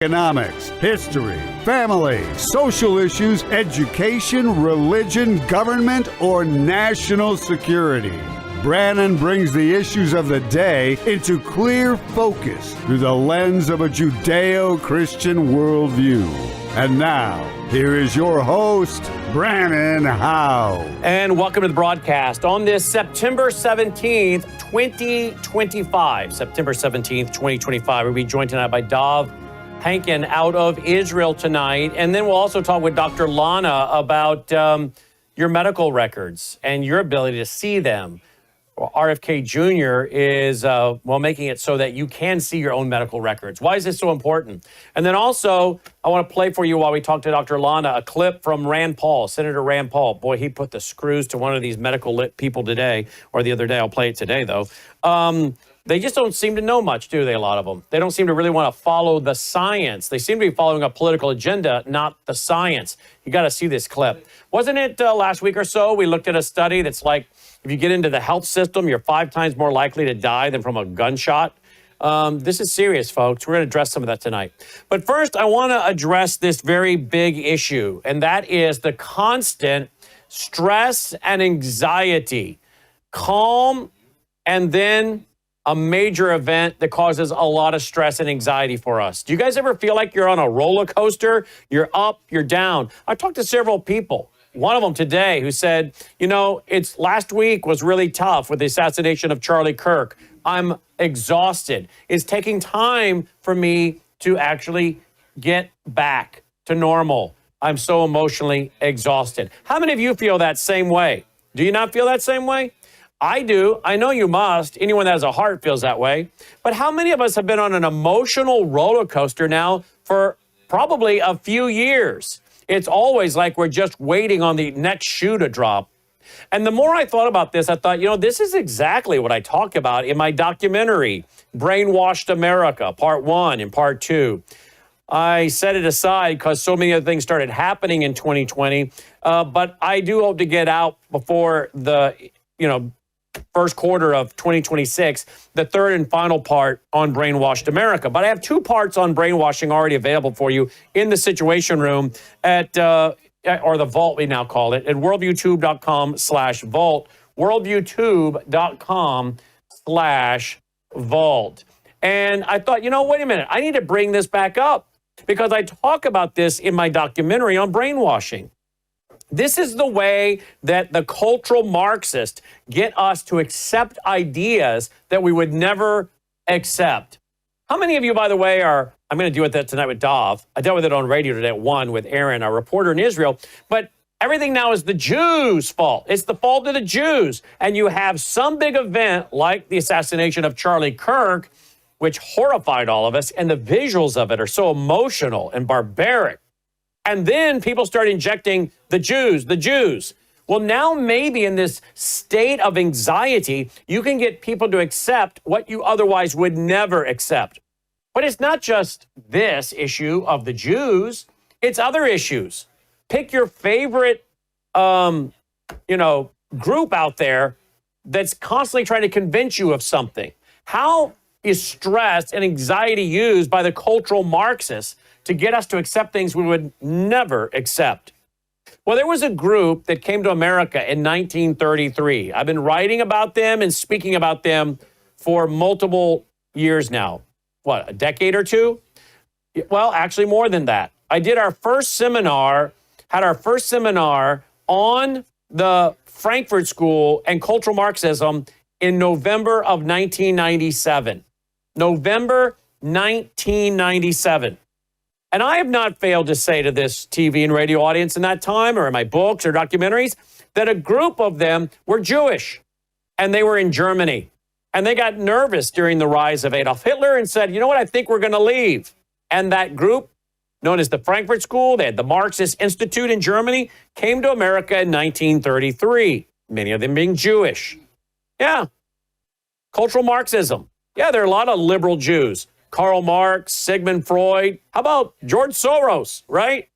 Economics, history, family, social issues, education, religion, government, or national security. Brannon brings the issues of the day into clear focus through the lens of a Judeo-Christian worldview. And now, here is your host, Brannon Howse. And welcome to the broadcast on this September 17th, 2025. September 17th, 2025. We'll be joined tonight by Dov Hikind out of Israel tonight. And then we'll also talk with Dr. Lana about your medical records and your ability to see them. RFK Jr. is, making it so that you can see your own medical records. Why is this so important? And then also, I want to play for you while we talk to Dr. Lana, a clip from Rand Paul, Senator Rand Paul. Boy, he put the screws to one of these medical lit people today, or the other day. I'll play it today, though. They just don't seem to know much, do they, a lot of them? They don't seem to really want to follow the science. They seem to be following a political agenda, not the science. You got to see this clip. Wasn't it last week or so, we looked at a study that's like, if you get into the health system, you're 5 times more likely to die than from a gunshot. This is serious, folks. We're going to address some of that tonight. But first, I want to address this very big issue, and that is the constant stress and anxiety. Calm, and then a major event that causes a lot of stress and anxiety for us. Do you guys ever feel like you're on a roller coaster? You're up, you're down. I talked to several people. One of them today who said, it's last week was really tough with the assassination of Charlie Kirk. I'm exhausted. It's taking time for me to actually get back to normal. I'm so emotionally exhausted. How many of you feel that same way? Do you not feel that same way? I do. I know you must. Anyone that has a heart feels that way. But how many of us have been on an emotional roller coaster now for probably a few years? It's always like we're just waiting on the next shoe to drop. And the more I thought about this, I thought, this is exactly what I talk about in my documentary, Brainwashed America, Part 1 and Part 2. I set it aside because so many other things started happening in 2020. But I do hope to get out before the, first quarter of 2026, the third and final part on Brainwashed America. But I have 2 parts on brainwashing already available for you in the Situation Room at, or the Vault we now call it, at worldviewtube.com/vault, worldviewtube.com/vault. And I thought, wait a minute, I need to bring this back up because I talk about this in my documentary on brainwashing. This is the way that the cultural Marxists get us to accept ideas that we would never accept. How many of you, by the way, I'm going to deal with that tonight with Dov. I dealt with it on radio today at 1 with Aaron, a reporter in Israel. But everything now is the Jews' fault. It's the fault of the Jews. And you have some big event like the assassination of Charlie Kirk, which horrified all of us. And the visuals of it are so emotional and barbaric. And then people start injecting the Jews. Well, now maybe in this state of anxiety, you can get people to accept what you otherwise would never accept. But it's not just this issue of the Jews. It's other issues. Pick your favorite, group out there that's constantly trying to convince you of something. How is stress and anxiety used by the cultural Marxists to get us to accept things we would never accept? Well, there was a group that came to America in 1933. I've been writing about them and speaking about them for multiple years now. What, a decade or two? Well, actually more than that. I did had our first seminar on the Frankfurt School and cultural Marxism in November of 1997. November 1997. And I have not failed to say to this TV and radio audience in that time, or in my books or documentaries, that a group of them were Jewish, and they were in Germany. And they got nervous during the rise of Adolf Hitler and said, you know what, I think we're going to leave. And that group, known as the Frankfurt School, they had the Marxist Institute in Germany, came to America in 1933, many of them being Jewish. Yeah. Cultural Marxism. Yeah, there are a lot of liberal Jews. Karl Marx, Sigmund Freud. How about George Soros, right?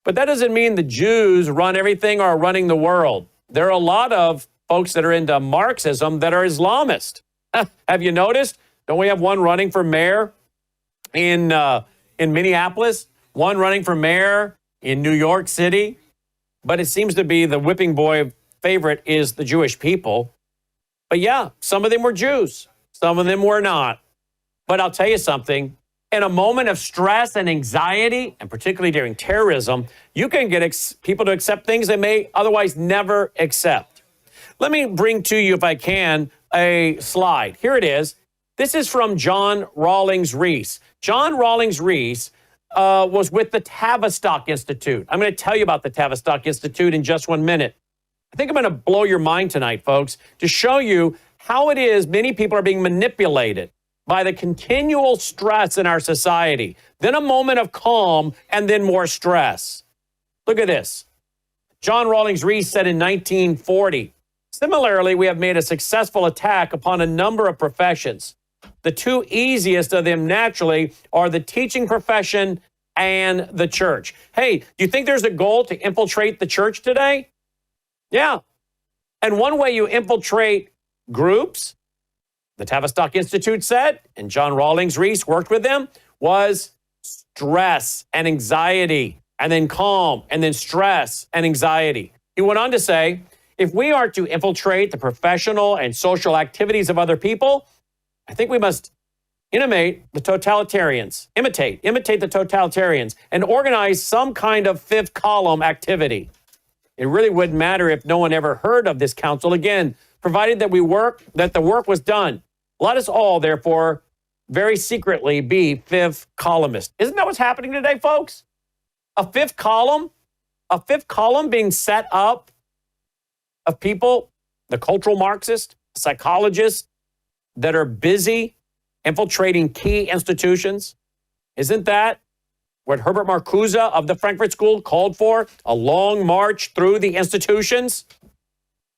But that doesn't mean the Jews run everything or are running the world. There are a lot of folks that are into Marxism that are Islamist. Have you noticed? Don't we have one running for mayor in in Minneapolis, one running for mayor in New York City. But it seems to be the whipping boy favorite is the Jewish people. But yeah, some of them were Jews. Some of them were not. But I'll tell you something. In a moment of stress and anxiety, and particularly during terrorism, you can get people to accept things they may otherwise never accept. Let me bring to you, if I can, a slide. Here it is. This is from John Rawlings Rees. John Rawlings Rees was with the Tavistock Institute. I'm going to tell you about the Tavistock Institute in just 1 minute. I think I'm going to blow your mind tonight, folks, to show you how it is many people are being manipulated by the continual stress in our society, then a moment of calm, and then more stress. Look at this. John Rawlings Rees said in 1940, similarly, we have made a successful attack upon a number of professions. The two easiest of them, naturally, are the teaching profession and the church. Hey, do you think there's a goal to infiltrate the church today? Yeah. And one way you infiltrate groups, the Tavistock Institute said, and John Rawlings Rees worked with them, was stress and anxiety, and then calm, and then stress and anxiety. He went on to say, if we are to infiltrate the professional and social activities of other people, I think we must imitate the totalitarians, imitate the totalitarians, and organize some kind of fifth column activity. It really wouldn't matter if no one ever heard of this council again, provided that the work was done. Let us all, therefore, very secretly be fifth columnists. Isn't that what's happening today, folks? A fifth column being set up of people, the cultural Marxists, psychologists that are busy infiltrating key institutions. Isn't that what Herbert Marcuse of the Frankfurt School called for? A long march through the institutions?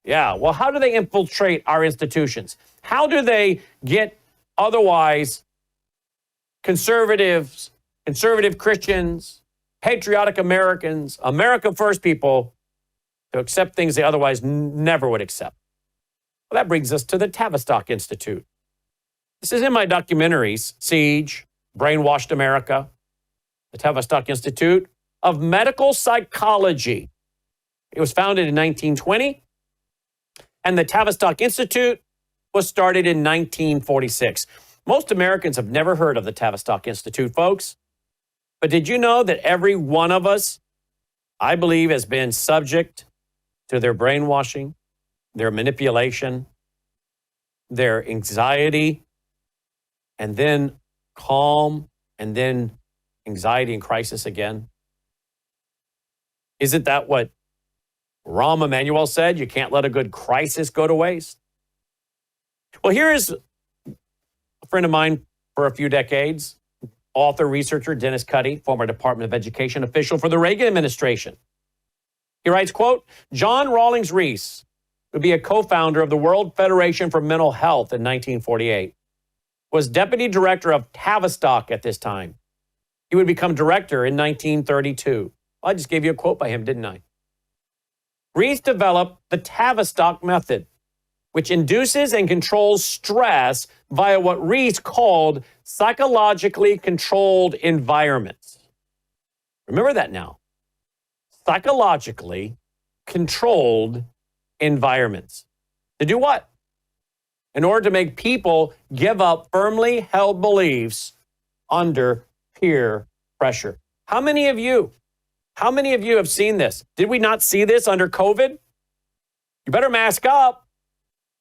Yeah, well, how do they infiltrate our institutions? How do they get otherwise conservative Christians, patriotic Americans, America First people to accept things they otherwise never would accept? Well, that brings us to the Tavistock Institute. This is in my documentaries, Siege, Brainwashed America, the Tavistock Institute of Medical Psychology. It was founded in 1920, and the Tavistock Institute was started in 1946. Most Americans have never heard of the Tavistock Institute, folks. But did you know that every one of us, I believe, has been subject to their brainwashing, their manipulation, their anxiety, and then calm, and then anxiety and crisis again? Isn't that what Rahm Emanuel said? You can't let a good crisis go to waste. Well, here is a friend of mine for a few decades, author, researcher Dennis Cuddy, former Department of Education official for the Reagan administration. He writes, quote, John Rawlings Rees would be a co-founder of the World Federation for Mental Health in 1948, was deputy director of Tavistock at this time. He would become director in 1932. Well, I just gave you a quote by him, didn't I? Rees developed the Tavistock method, which induces and controls stress via what Rees called psychologically controlled environments. Remember that now. Psychologically controlled environments. To do what? In order to make people give up firmly held beliefs under peer pressure. How many of you have seen this? Did we not see this under COVID? You better mask up.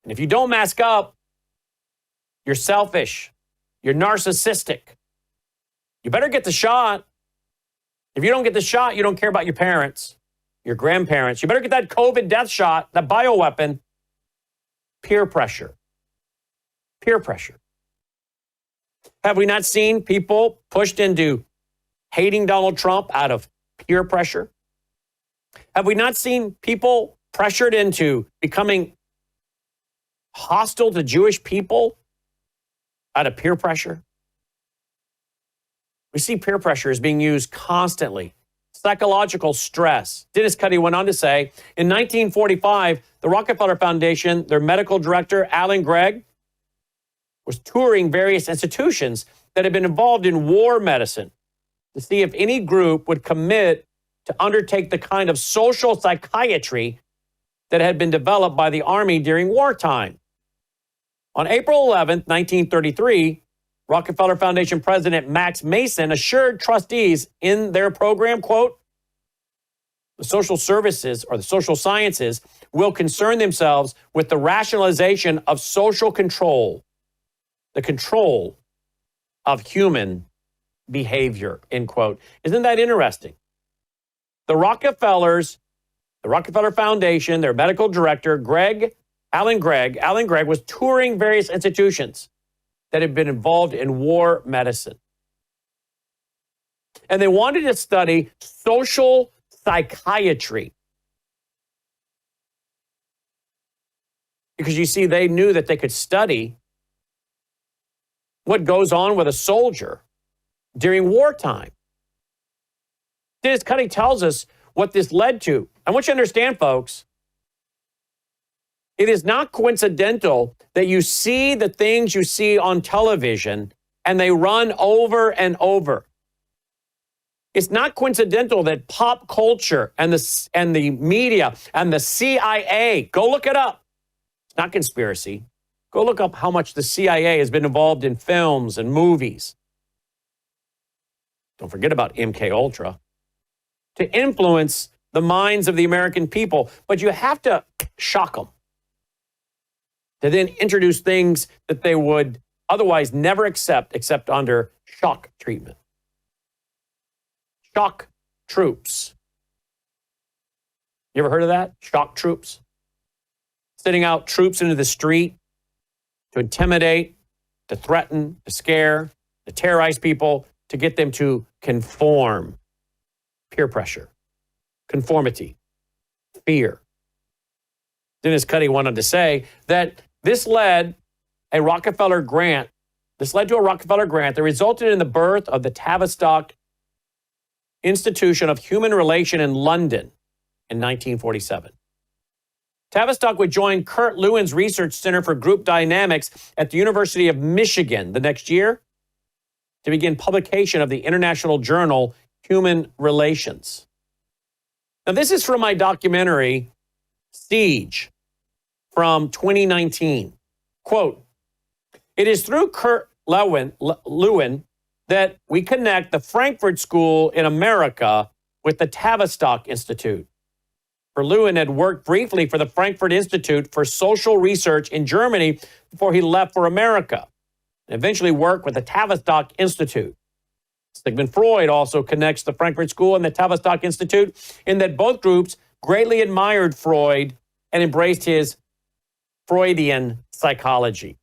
And if you don't mask up, you're selfish. You're narcissistic. You better get the shot. If you don't get the shot, you don't care about your parents, your grandparents. You better get that COVID death shot, that bioweapon. Peer pressure. Peer pressure. Have we not seen people pushed into hating Donald Trump out of peer pressure? Have we not seen people pressured into becoming hostile to Jewish people out of peer pressure? We see peer pressure is being used constantly. Psychological stress. Dennis Cuddy went on to say, in 1945, the Rockefeller Foundation, their medical director, Alan Gregg, was touring various institutions that had been involved in war medicine. to see if any group would commit to undertake the kind of social psychiatry that had been developed by the Army during wartime. On April 11th, 1933, Rockefeller Foundation President Max Mason assured trustees in their program, quote, the social services or the social sciences will concern themselves with the rationalization of social control, the control of human behavior, end quote. Isn't that interesting? The Rockefeller Foundation, their medical director, Alan Gregg was touring various institutions that had been involved in war medicine. And they wanted to study social psychiatry. Because you see, they knew that they could study what goes on with a soldier during wartime. Dennis Cuddy tells us what this led to. I want you to understand, folks, it is not coincidental that you see the things you see on television and they run over and over. It's not coincidental that pop culture and the media and the CIA, go look it up. It's not conspiracy. Go look up how much the CIA has been involved in films and movies. Don't forget about MK Ultra. To influence the minds of the American people, but you have to shock them. To then introduce things that they would otherwise never accept except under shock treatment. Shock troops. You ever heard of that? Shock troops? Sending out troops into the street to intimidate, to threaten, to scare, to terrorize people, to get them to conform. Peer pressure, conformity, fear. Dennis Cuddy wanted to say that this led to a Rockefeller grant that resulted in the birth of the Tavistock Institution of Human Relation in London in 1947. Tavistock would join Kurt Lewin's Research Center for Group Dynamics at the University of Michigan the next year to begin publication of the international journal Human Relations. Now, this is from my documentary, Siege, from 2019. Quote, it is through Kurt Lewin that we connect the Frankfurt School in America with the Tavistock Institute. For Lewin had worked briefly for the Frankfurt Institute for Social Research in Germany before he left for America, and eventually worked with the Tavistock Institute. Sigmund Freud also connects the Frankfurt School and the Tavistock Institute in that both groups greatly admired Freud and embraced his Freudian psychology.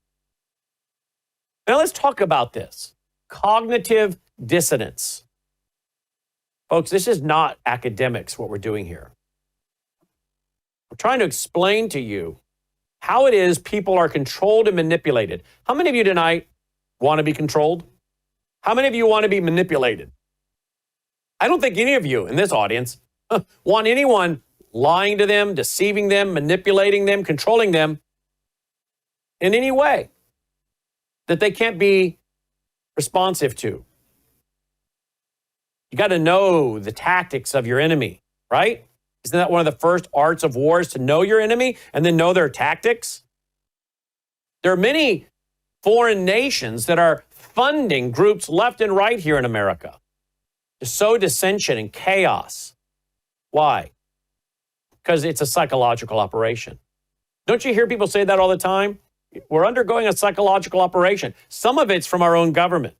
Now let's talk about this. Cognitive dissonance. Folks, this is not academics, what we're doing here. We're trying to explain to you how it is people are controlled and manipulated. How many of you tonight want to be controlled? How many of you want to be manipulated? I don't think any of you in this audience want anyone lying to them, deceiving them, manipulating them, controlling them in any way that they can't be responsive to. You got to know the tactics of your enemy, right? Isn't that one of the first arts of war, is to know your enemy and then know their tactics? There are many foreign nations that are funding groups left and right here in America to sow dissension and chaos. Why? Because it's a psychological operation. Don't you hear people say that all the time? We're undergoing a psychological operation. Some of it's from our own government.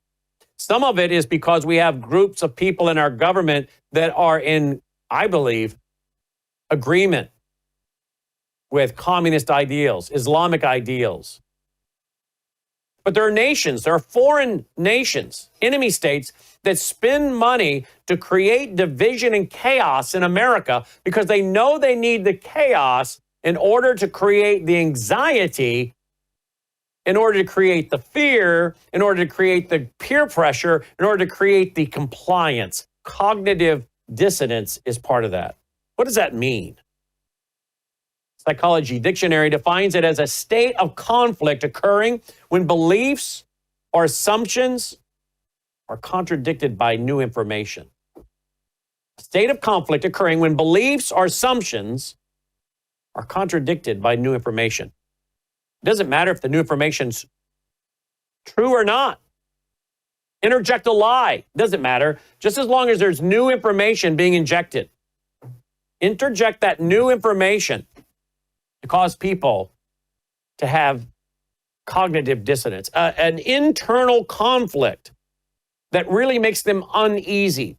Some of it is because we have groups of people in our government that are in, I believe, agreement with communist ideals, Islamic ideals. But there are nations, there are foreign nations, enemy states, that spend money to create division and chaos in America because they know they need the chaos in order to create the anxiety, in order to create the fear, in order to create the peer pressure, in order to create the compliance. Cognitive dissonance is part of that. What does that mean? Psychology Dictionary defines it as a state of conflict occurring when beliefs or assumptions are contradicted by new information. A state of conflict occurring when beliefs or assumptions are contradicted by new information. It doesn't matter if the new information's true or not. Interject a lie. Doesn't matter. Just as long as there's new information being injected. Interject that new information to cause people to have cognitive dissonance, an internal conflict that really makes them uneasy.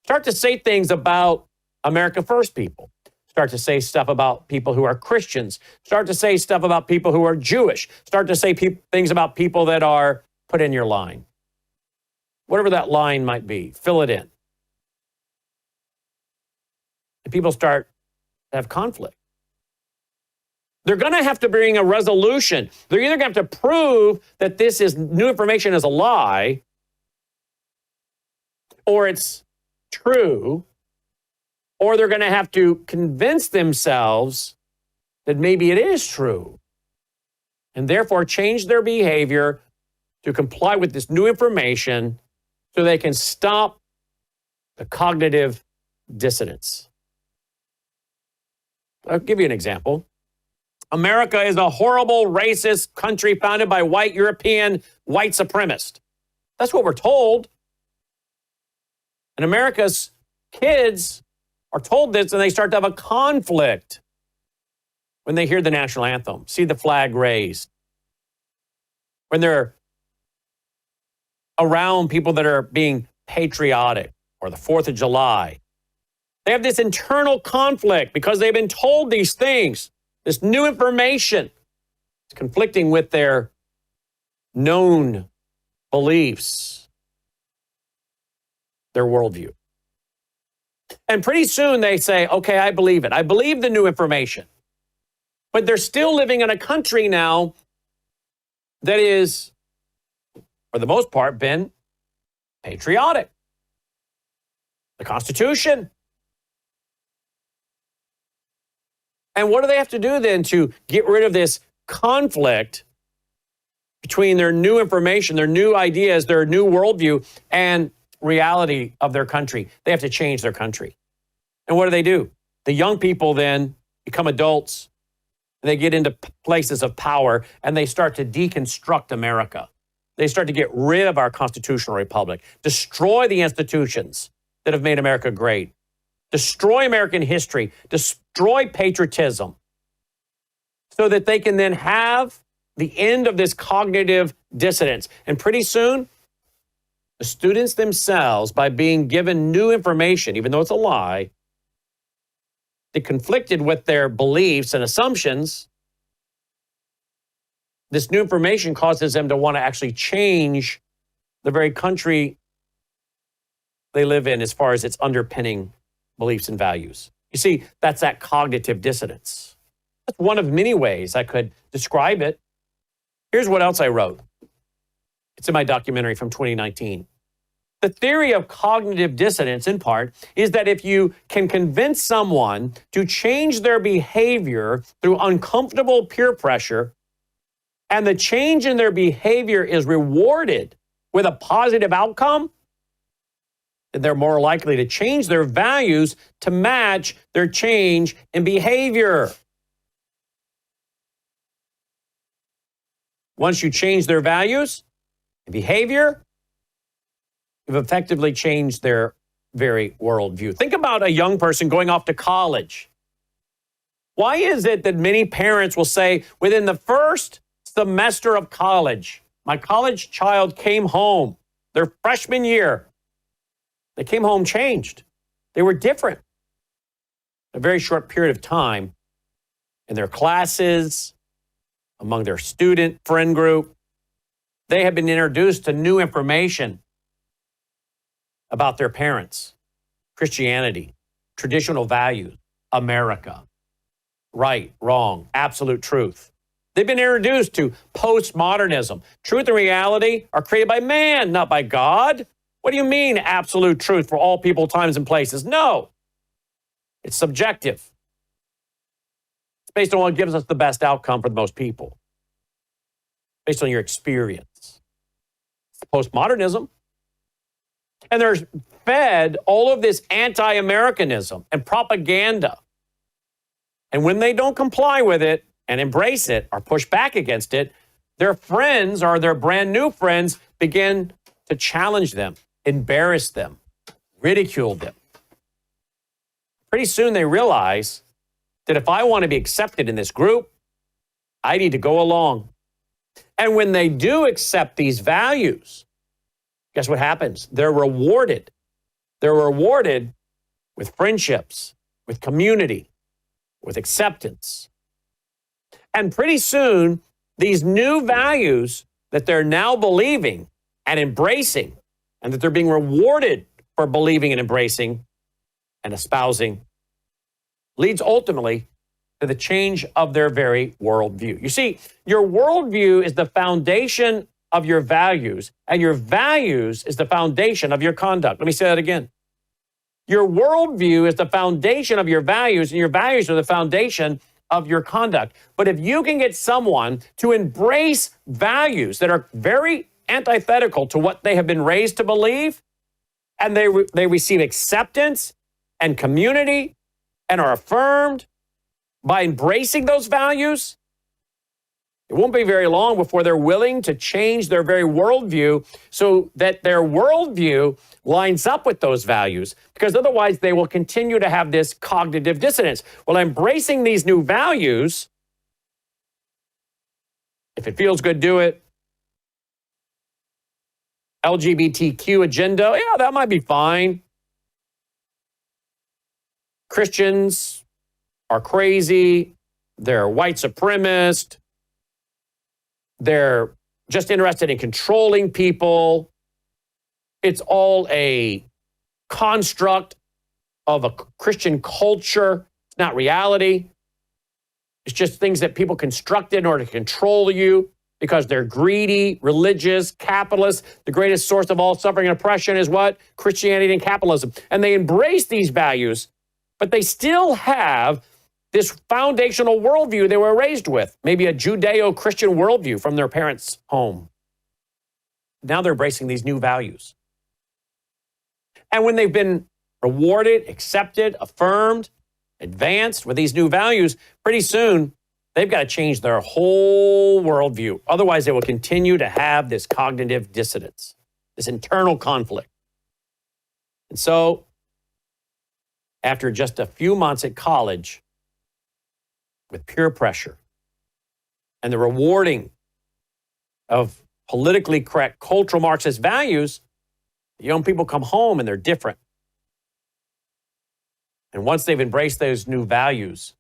Start to say things about America First people. Start to say stuff about people who are Christians. Start to say stuff about people who are Jewish. Start to say things about people that are put in your line. Whatever that line might be, fill it in. And people start to have conflict. They're going to have to bring a resolution. They're either going to have to prove that this is new information is a lie, or it's true, or they're going to have to convince themselves that maybe it is true, and therefore change their behavior to comply with this new information so they can stop the cognitive dissonance. I'll give you an example. America is a horrible, racist country founded by white European white supremacists. That's what we're told. And America's kids are told this, and they start to have a conflict when they hear the national anthem, see the flag raised, when they're around people that are being patriotic, or the 4th of July. They have this internal conflict because they've been told these things, this new information. It's conflicting with their known beliefs, their worldview. And pretty soon they say, okay, I believe it. I believe the new information. But they're still living in a country now that is, for the most part, been patriotic. The Constitution. And what do they have to do then to get rid of this conflict between their new information, their new ideas, their new worldview, and reality of their country? They have to change their country. And what do? The young people then become adults, and they get into places of power, and they start to deconstruct America. They start to get rid of our constitutional republic, destroy the institutions that have made America great, destroy American history, destroy patriotism, so that they can then have the end of this cognitive dissonance. And pretty soon, the students themselves, by being given new information, even though it's a lie, that conflicted with their beliefs and assumptions, this new information causes them to want to actually change the very country they live in as far as its underpinning beliefs and values. You see, that's that cognitive dissonance. That's one of many ways I could describe it. Here's what else I wrote. It's in my documentary from 2019. The theory of cognitive dissonance, in part, is that if you can convince someone to change their behavior through uncomfortable peer pressure, and the change in their behavior is rewarded with a positive outcome, then they're more likely to change their values to match their change in behavior. Once you change their values and behavior, you've effectively changed their very worldview. Think about a young person going off to college. Why is it that many parents will say, within the first semester of college, my college child came home, their freshman year, they came home changed. They were different. A very short period of time in their classes, among their student friend group, they have been introduced to new information about their parents, Christianity, traditional values, America, right, wrong, absolute truth. They've been introduced to postmodernism. Truth and reality are created by man, not by God. What do you mean absolute truth for all people, times, and places? No, it's subjective. It's based on what gives us the best outcome for the most people, based on your experience. Postmodernism And they're fed all of this anti-Americanism and propaganda. And when they don't comply with it and embrace it or push back against it, their friends or their brand new friends begin to challenge them, embarrass them, ridicule them. Pretty soon they realize that if I want to be accepted in this group, I need to go along. And when they do accept these values, guess what happens? They're rewarded. They're rewarded with friendships, with community, with acceptance. And pretty soon, these new values that they're now believing and embracing, and that they're being rewarded for believing and embracing and espousing, leads ultimately to the change of their very worldview. You see, your worldview is the foundation of your values, and your values is the foundation of your conduct. Let me say that again. Your worldview is the foundation of your values, and your values are the foundation of your conduct. But if you can get someone to embrace values that are very antithetical to what they have been raised to believe, and they receive acceptance and community and are affirmed by embracing those values, it won't be very long before they're willing to change their very worldview so that their worldview lines up with those values, because otherwise they will continue to have this cognitive dissonance. Well, embracing these new values, if it feels good, do it. LGBTQ agenda, yeah, that might be fine. Christians are crazy. They're white supremacist. They're just interested in controlling people. It's all a construct of a Christian culture. It's not reality. It's just things that people constructed in order to control you because they're greedy, religious, capitalist. The greatest source of all suffering and oppression is what? Christianity and capitalism. And they embrace these values, but they still have this foundational worldview they were raised with, maybe a Judeo-Christian worldview from their parents' home. Now they're embracing these new values. And when they've been rewarded, accepted, affirmed, advanced with these new values, pretty soon they've got to change their whole worldview. Otherwise, they will continue to have this cognitive dissonance, this internal conflict. And so, after just a few months at college, with peer pressure and the rewarding of politically correct cultural Marxist values, young people come home and they're different. And once they've embraced those new values,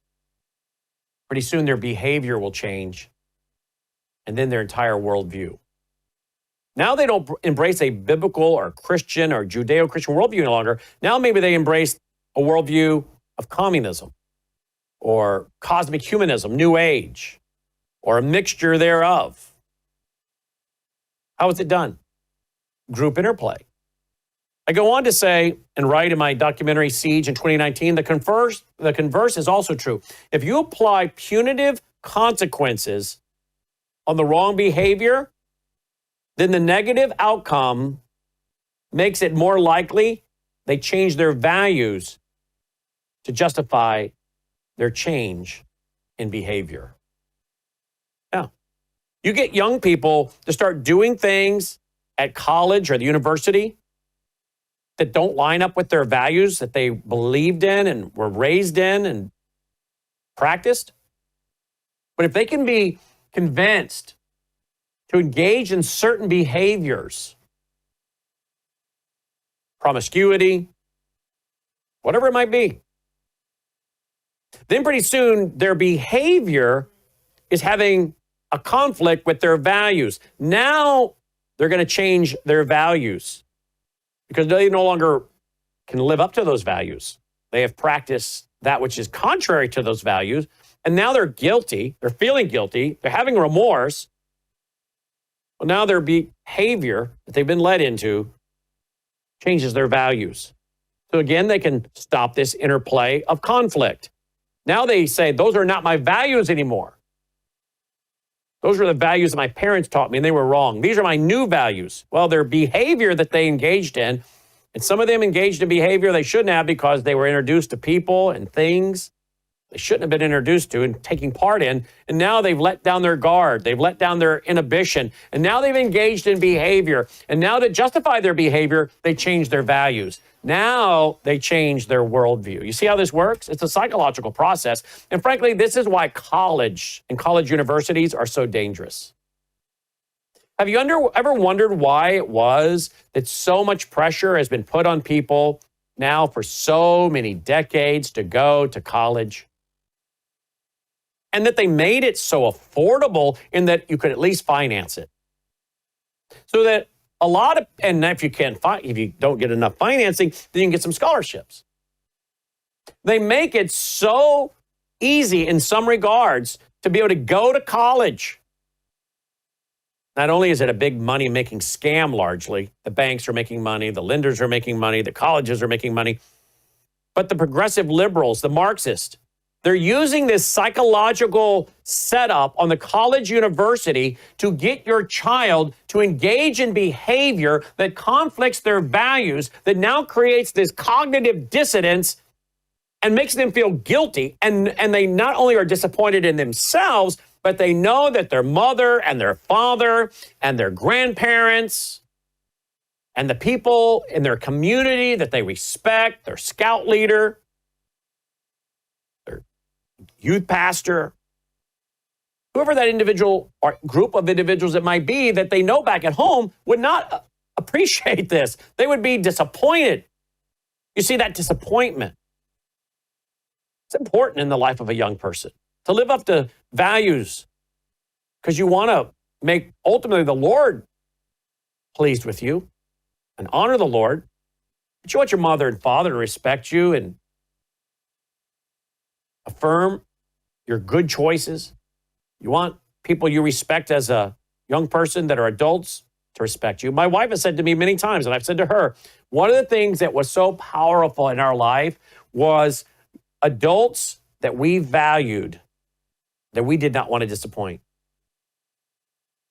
pretty soon their behavior will change, and then their entire worldview. Now they don't embrace a biblical or Christian or Judeo-Christian worldview any longer. Now maybe they embrace a worldview of communism or cosmic humanism, New Age, or a mixture thereof. How is it done? Group interplay. I go on to say and write in my documentary Siege in 2019, the converse is also true. If you apply punitive consequences on the wrong behavior, then the negative outcome makes it more likely they change their values to justify their change in behavior. Yeah. You get young people to start doing things at college or the university that don't line up with their values that they believed in and were raised in and practiced. But if they can be convinced to engage in certain behaviors, promiscuity, whatever it might be, then pretty soon their behavior is having a conflict with their values. Now they're going to change their values because they no longer can live up to those values. They have practiced that which is contrary to those values, and now they're guilty. They're feeling guilty. They're having remorse. Well, now their behavior that they've been led into changes their values. So again, they can stop this interplay of conflict. Now they say, those are not my values anymore. Those are the values that my parents taught me, and they were wrong. These are my new values. Well, their behavior that they engaged in And some of them engaged in behavior they shouldn't have because they were introduced to people and things they shouldn't have been introduced to and taking part in. And now they've let down their guard. They've let down their inhibition. And now they've engaged in behavior. And now to justify their behavior, they change their values. Now they change their worldview. You see how this works? It's a psychological process. And frankly, this is why college and college universities are so dangerous. Have you ever wondered why it was that so much pressure has been put on people now for so many decades to go to college? And that they made it so affordable in that you could at least finance it. So that a lot of, and if you don't get enough financing, then you can get some scholarships. They make it so easy in some regards to be able to go to college. Not only is it a big money-making scam largely, the banks are making money, the lenders are making money, the colleges are making money, but the progressive liberals, the Marxists, they're using this psychological setup on the college university to get your child to engage in behavior that conflicts their values, that now creates this cognitive dissonance and makes them feel guilty. And they not only are disappointed in themselves, but they know that their mother and their father and their grandparents and the people in their community that they respect, their scout leader, their youth pastor, whoever that individual or group of individuals it might be that they know back at home would not appreciate this. They would be disappointed. You see that disappointment. It's important in the life of a young person to live up to values because you want to make ultimately the Lord pleased with you and honor the Lord. But you want your mother and father to respect you and affirm your good choices. You want people you respect as a young person that are adults to respect you. My wife has said to me many times, and I've said to her, one of the things that was so powerful in our life was adults that we valued, that we did not want to disappoint.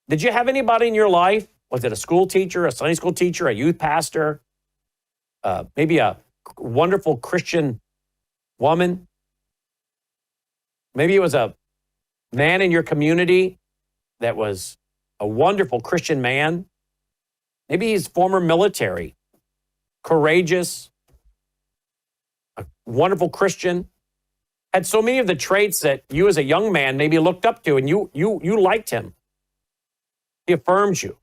Did you have anybody in your life? Was it a school teacher, a Sunday school teacher, a youth pastor, maybe a wonderful Christian woman? Maybe it was a man in your community that was a wonderful Christian man. Maybe he's former military, courageous, a wonderful Christian, had so many of the traits that you as a young man maybe looked up to and you liked him. He affirmed you.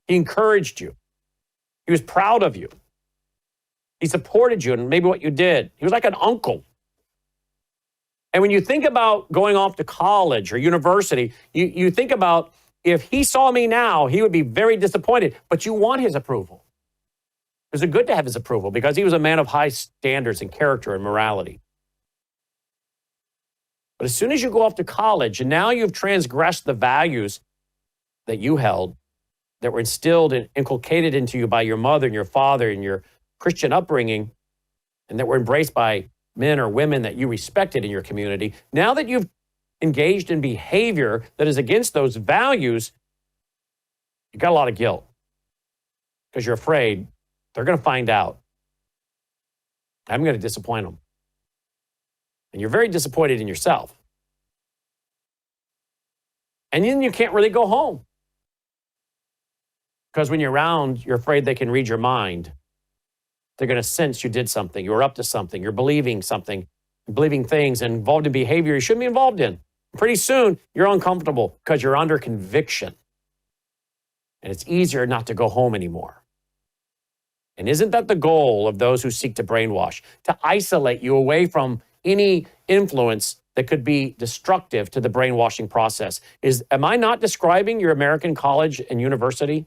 He encouraged you. He was proud of you. He supported you and maybe what you did. He was like an uncle. And when you think about going off to college or university, you think about if he saw me now, he would be very disappointed, but you want his approval. It was good to have his approval because he was a man of high standards and character and morality. But as soon as you go off to college and now you've transgressed the values that you held, that were instilled and inculcated into you by your mother and your father and your Christian upbringing, and that were embraced by men or women that you respected in your community, now that you've engaged in behavior that is against those values, you got a lot of guilt because you're afraid they're going to find out. I'm going to disappoint them. And you're very disappointed in yourself. And then you can't really go home. Because when you're around, you're afraid they can read your mind. They're going to sense you did something. You're up to something. You're believing something, believing things, and involved in behavior you shouldn't be involved in. Pretty soon, you're uncomfortable because you're under conviction. And it's easier not to go home anymore. And isn't that the goal of those who seek to brainwash? To isolate you away from any influence that could be destructive to the brainwashing process. Am I not describing your American college and university?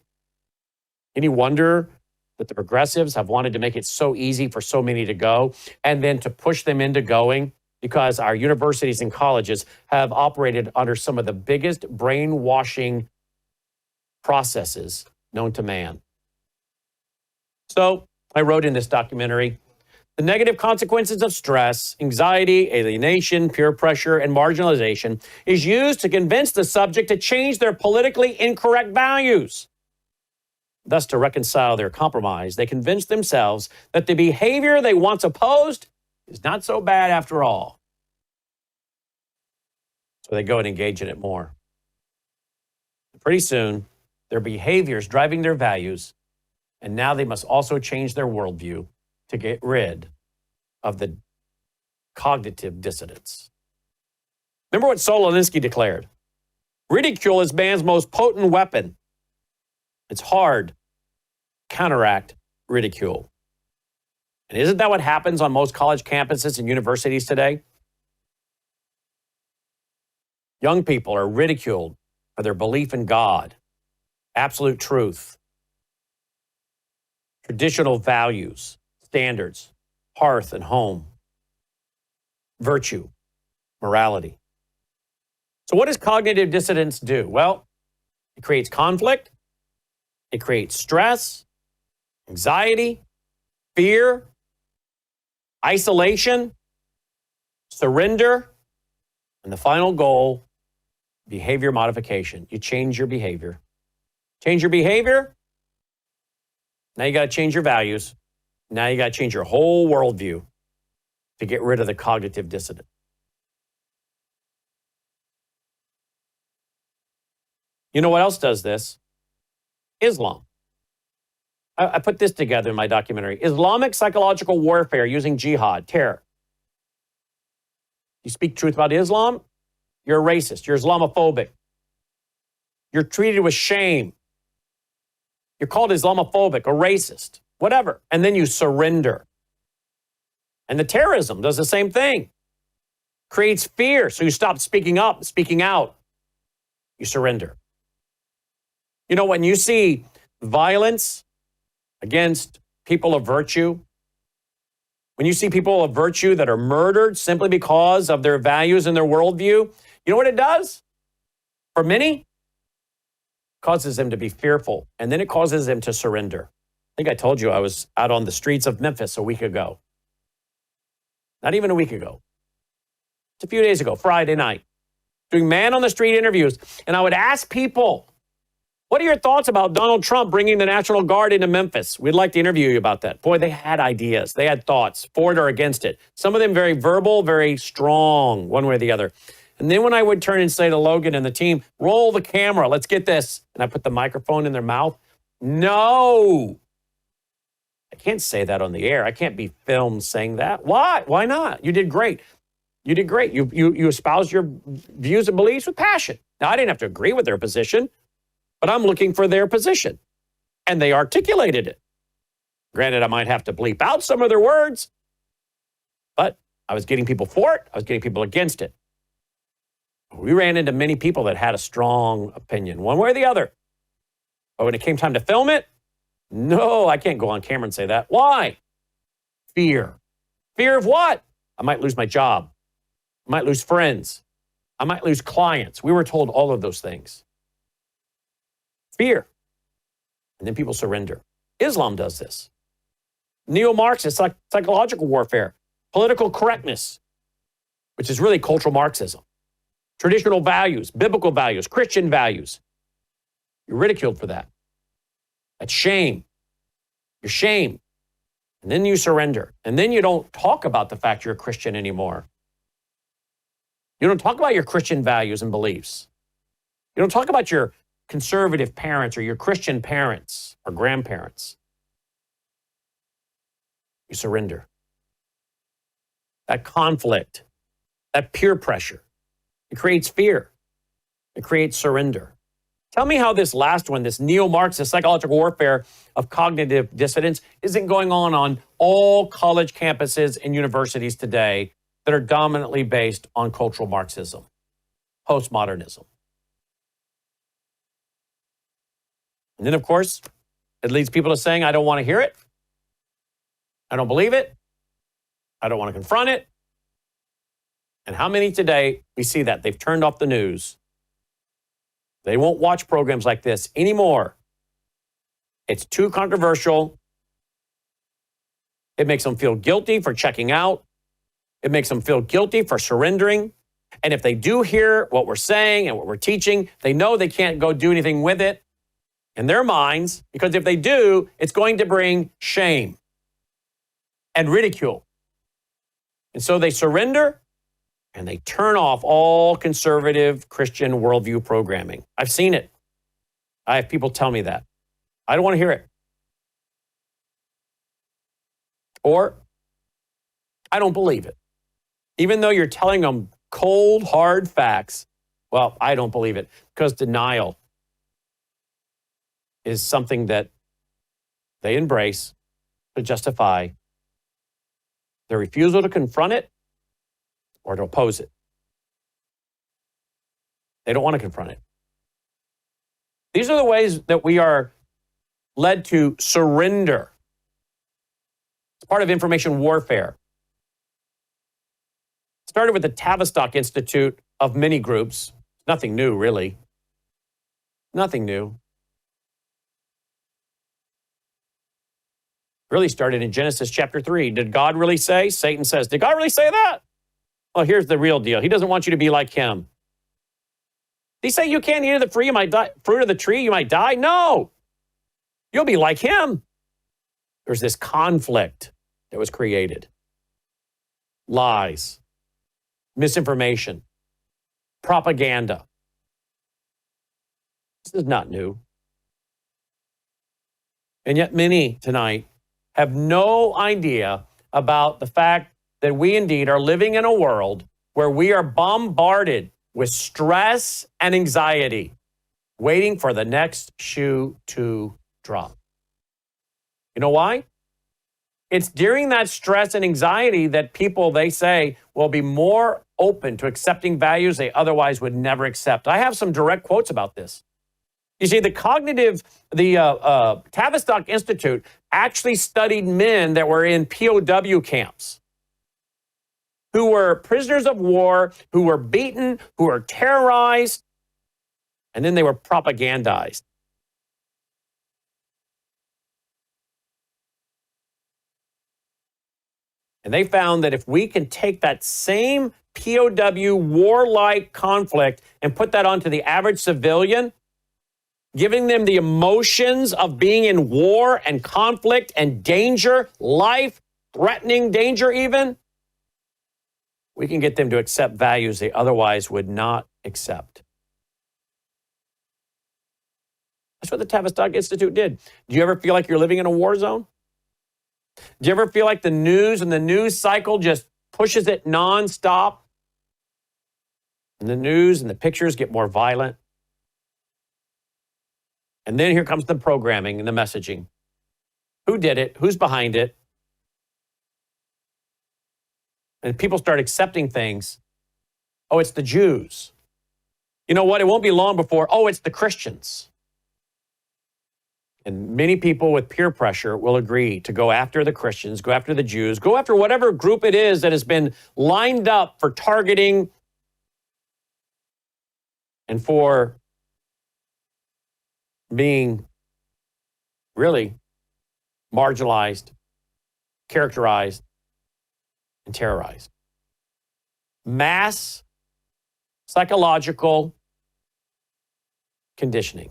Any wonder that the progressives have wanted to make it so easy for so many to go and then to push them into going because our universities and colleges have operated under some of the biggest brainwashing processes known to man. So I wrote in this documentary, the negative consequences of stress, anxiety, alienation, peer pressure, and marginalization is used to convince the subject to change their politically incorrect values. Thus, to reconcile their compromise, they convince themselves that the behavior they once opposed is not so bad after all. So they go and engage in it more. Pretty soon, their behavior is driving their values, and now they must also change their worldview to get rid of the cognitive dissonance. Remember what Saul Alinsky declared? Ridicule is man's most potent weapon. It's hard to counteract ridicule. And isn't that what happens on most college campuses and universities today? Young people are ridiculed for their belief in God, absolute truth, traditional values, standards, hearth and home, virtue, morality. So what does cognitive dissonance do? Well, it creates conflict, it creates stress, anxiety, fear, isolation, surrender, and the final goal, behavior modification. You change your behavior. Change your behavior. Now you got to change your values. Now you got to change your whole worldview to get rid of the cognitive dissonance. You know what else does this? Islam. I put this together in my documentary. Islamic psychological warfare using jihad, terror. You speak truth about Islam, you're a racist. You're Islamophobic. You're treated with shame. You're called Islamophobic, a racist, whatever. And then you surrender. And the terrorism does the same thing. Creates fear, so you stop speaking up, speaking out. You surrender. You know, when you see violence against people of virtue, when you see people of virtue that are murdered simply because of their values and their worldview, you know what it does? For many, it causes them to be fearful, and then it causes them to surrender. I think I told you I was out on the streets of Memphis a week ago. Not even a week ago. It's a few days ago, Friday night, doing man-on-the-street interviews, and I would ask people, what are your thoughts about Donald Trump bringing the National Guard into Memphis? We'd like to interview you about that. Boy, they had ideas. They had thoughts for it or against it. Some of them very verbal, very strong, one way or the other. And then when I would turn and say to Logan and the team, roll the camera, let's get this. And I put the microphone in their mouth. No. I can't say that on the air. I can't be filmed saying that. Why? Why not? You did great. You did great. You espoused your views and beliefs with passion. Now, I didn't have to agree with their position, but I'm looking for their position. And they articulated it. Granted, I might have to bleep out some of their words, but I was getting people for it. I was getting people against it. We ran into many people that had a strong opinion, one way or the other. But when it came time to film it, no, I can't go on camera and say that. Why? Fear. Fear of what? I might lose my job. I might lose friends. I might lose clients. We were told all of those things. Fear. And then people surrender. Islam does this. Neo-Marxist psychological warfare, political correctness, which is really cultural Marxism. Traditional values, biblical values, Christian values. You're ridiculed for that. That's shame. You're shamed. And then you surrender. And then you don't talk about the fact you're a Christian anymore. You don't talk about your Christian values and beliefs. You don't talk about your conservative parents or your Christian parents or grandparents. You surrender. That conflict, that peer pressure, it creates fear. It creates surrender. Tell me how this last one, this neo-Marxist psychological warfare of cognitive dissonance, isn't going on all college campuses and universities today that are dominantly based on cultural Marxism, postmodernism. And then, of course, it leads people to saying, I don't want to hear it. I don't believe it. I don't want to confront it. And how many today, we see that. They've turned off the news. They won't watch programs like this anymore. It's too controversial. It makes them feel guilty for checking out. It makes them feel guilty for surrendering. And if they do hear what we're saying and what we're teaching, they know they can't go do anything with it. in their minds, because if they do, it's going to bring shame and ridicule. And so they surrender and they turn off all conservative Christian worldview programming. I've seen it. I have people tell me that. I don't want to hear it. Or I don't believe it. Even though you're telling them cold, hard facts, well, I don't believe it, because denial is something that they embrace to justify their refusal to confront it or to oppose it. They don't want to confront it. These are the ways that we are led to surrender. It's part of information warfare. It started with the Tavistock Institute of many groups. Nothing new, really. Nothing new. Really started in Genesis chapter 3. Did God really say? Satan says, did God really say that? Well, here's the real deal. He doesn't want you to be like him. Did he say you can't eat of the fruit, you might die, fruit of the tree, you might die? No. You'll be like him. There's this conflict that was created. Lies, misinformation, propaganda. This is not new. And yet many tonight have no idea about the fact that we indeed are living in a world where we are bombarded with stress and anxiety, waiting for the next shoe to drop. You know why? It's during that stress and anxiety that people, they say, will be more open to accepting values they otherwise would never accept. I have some direct quotes about this. You see, the Tavistock Institute actually studied men that were in POW camps, who were prisoners of war, who were beaten, who were terrorized, and then they were propagandized. And they found that if we can take that same POW warlike conflict and put that onto the average civilian, giving them the emotions of being in war and conflict and danger, life-threatening danger even, we can get them to accept values they otherwise would not accept. That's what the Tavistock Institute did. Do you ever feel like you're living in a war zone? Do you ever feel like the news and the news cycle just pushes it nonstop? And the news and the pictures get more violent. And then here comes the programming and the messaging. Who did it? Who's behind it? And people start accepting things. Oh, it's the Jews. You know what? It won't be long before, oh, it's the Christians. And many people with peer pressure will agree to go after the Christians, go after the Jews, go after whatever group it is that has been lined up for targeting and for being really marginalized, characterized, and terrorized. Mass psychological conditioning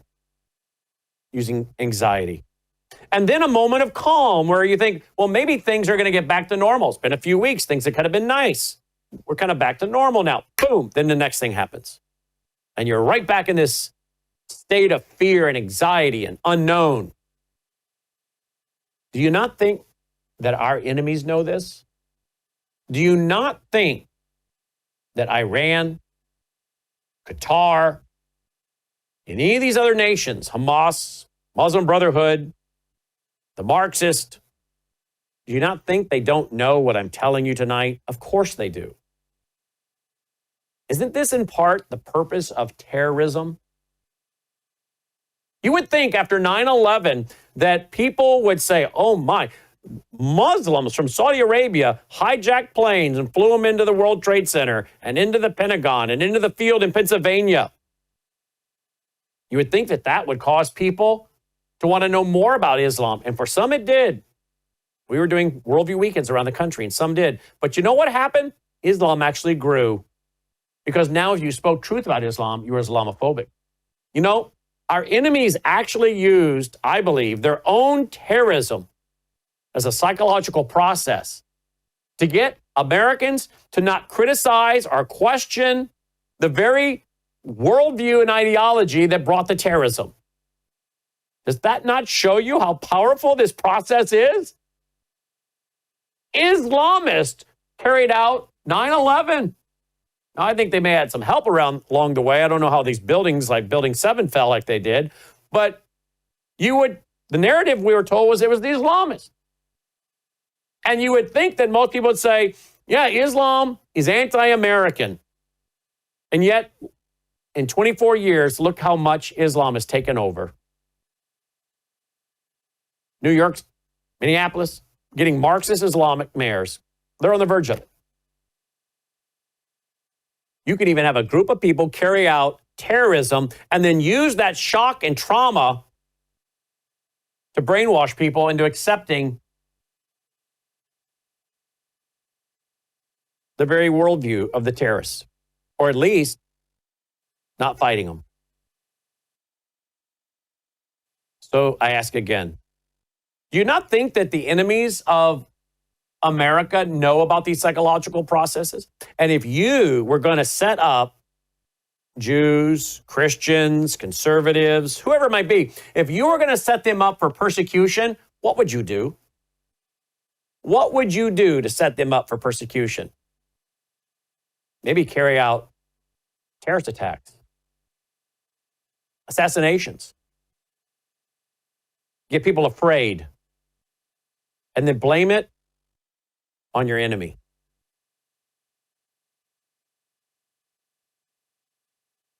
using anxiety. And then a moment of calm where you think, well, maybe things are going to get back to normal. It's been a few weeks. Things that could have been nice. We're kind of back to normal now. Boom. Then the next thing happens. And you're right back in this state of fear and anxiety and unknown. Do you not think that our enemies know this? Do you not think that Iran, Qatar, and any of these other nations, Hamas, Muslim Brotherhood, the Marxist, do you not think they don't know what I'm telling you tonight? Of course they do. Isn't this in part the purpose of terrorism? You would think after 9/11 that people would say, oh my, Muslims from Saudi Arabia hijacked planes and flew them into the World Trade Center and into the Pentagon and into the field in Pennsylvania. You would think that that would cause people to want to know more about Islam. And for some it did. We were doing worldview weekends around the country and some did. But you know what happened? Islam actually grew. Because now if you spoke truth about Islam, you were Islamophobic. You know, Our enemies actually used, I believe, their own terrorism as a psychological process to get Americans to not criticize or question the very worldview and ideology that brought the terrorism. Does that not show you how powerful this process is? Islamists carried out 9/11. Now, I think they may have had some help along the way. I don't know how these buildings, like Building 7, fell like they did. But the narrative we were told was it was the Islamists. And you would think that most people would say, yeah, Islam is anti-American. And yet, in 24 years, look how much Islam has taken over. New York, Minneapolis, getting Marxist Islamic mayors. They're on the verge of it. You can even have a group of people carry out terrorism and then use that shock and trauma to brainwash people into accepting the very worldview of the terrorists, or at least not fighting them. So I ask again, do you not think that the enemies of America know about these psychological processes? And if you were going to set up Jews, Christians, conservatives, whoever it might be, if you were going to set them up for persecution, what would you do? What would you do to set them up for persecution? Maybe carry out terrorist attacks, assassinations, get people afraid, and then blame it on your enemy.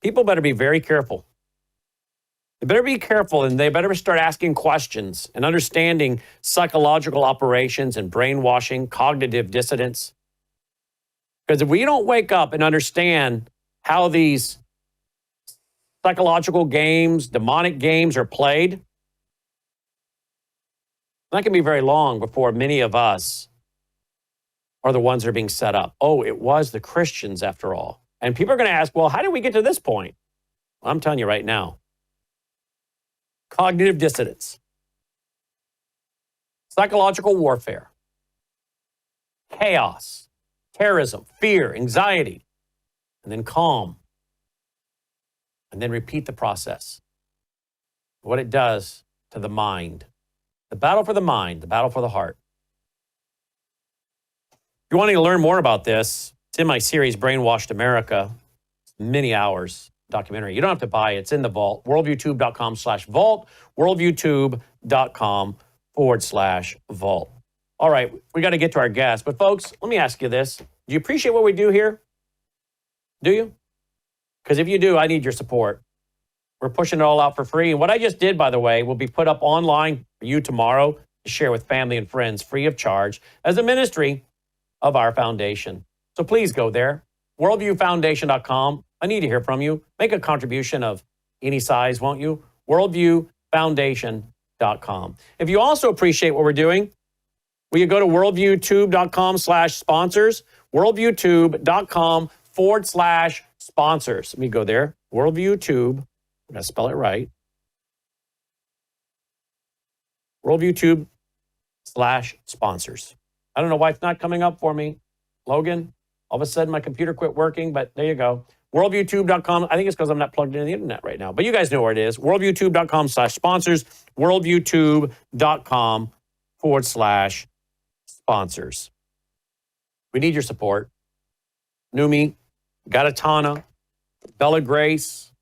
People better be very careful. They better be careful, and they better start asking questions and understanding psychological operations and brainwashing, cognitive dissonance. Because if we don't wake up and understand how these psychological games, demonic games are played, not going to be very long before many of us are the ones that are being set up. Oh, it was the Christians after all. And people are going to ask, well, how did we get to this point? Well, I'm telling you right now. Cognitive dissonance, psychological warfare, chaos, terrorism, fear, anxiety, and then calm. And then repeat the process. What it does to the mind. The battle for the mind, the battle for the heart. If you're wanting to learn more about this, it's in my series, Brainwashed America. It's many hours documentary. You don't have to buy it. It's in the vault. worldviewtube.com/vault. worldviewtube.com/vault. All right, we got to get to our guest. But folks, let me ask you this. Do you appreciate what we do here? Do you? Because if you do, I need your support. We're pushing it all out for free. And what I just did, by the way, will be put up online for you tomorrow to share with family and friends free of charge as a ministry of our foundation. So please go there, worldviewfoundation.com. I need to hear from you. Make a contribution of any size, won't you? worldviewfoundation.com. If you also appreciate what we're doing, will you go to worldviewtube.com/sponsors, worldviewtube.com/sponsors. Let me go there, worldviewtube. I'm going to spell it right. worldviewtube/sponsors. I don't know why it's not coming up for me. Logan, all of a sudden my computer quit working, but there you go. worldviewtube.com. I think it's because I'm not plugged into the internet right now, but you guys know where it is. worldviewtube.com/sponsors, worldviewtube.com/sponsors. We need your support. Numi, Galatana, Bella Grace,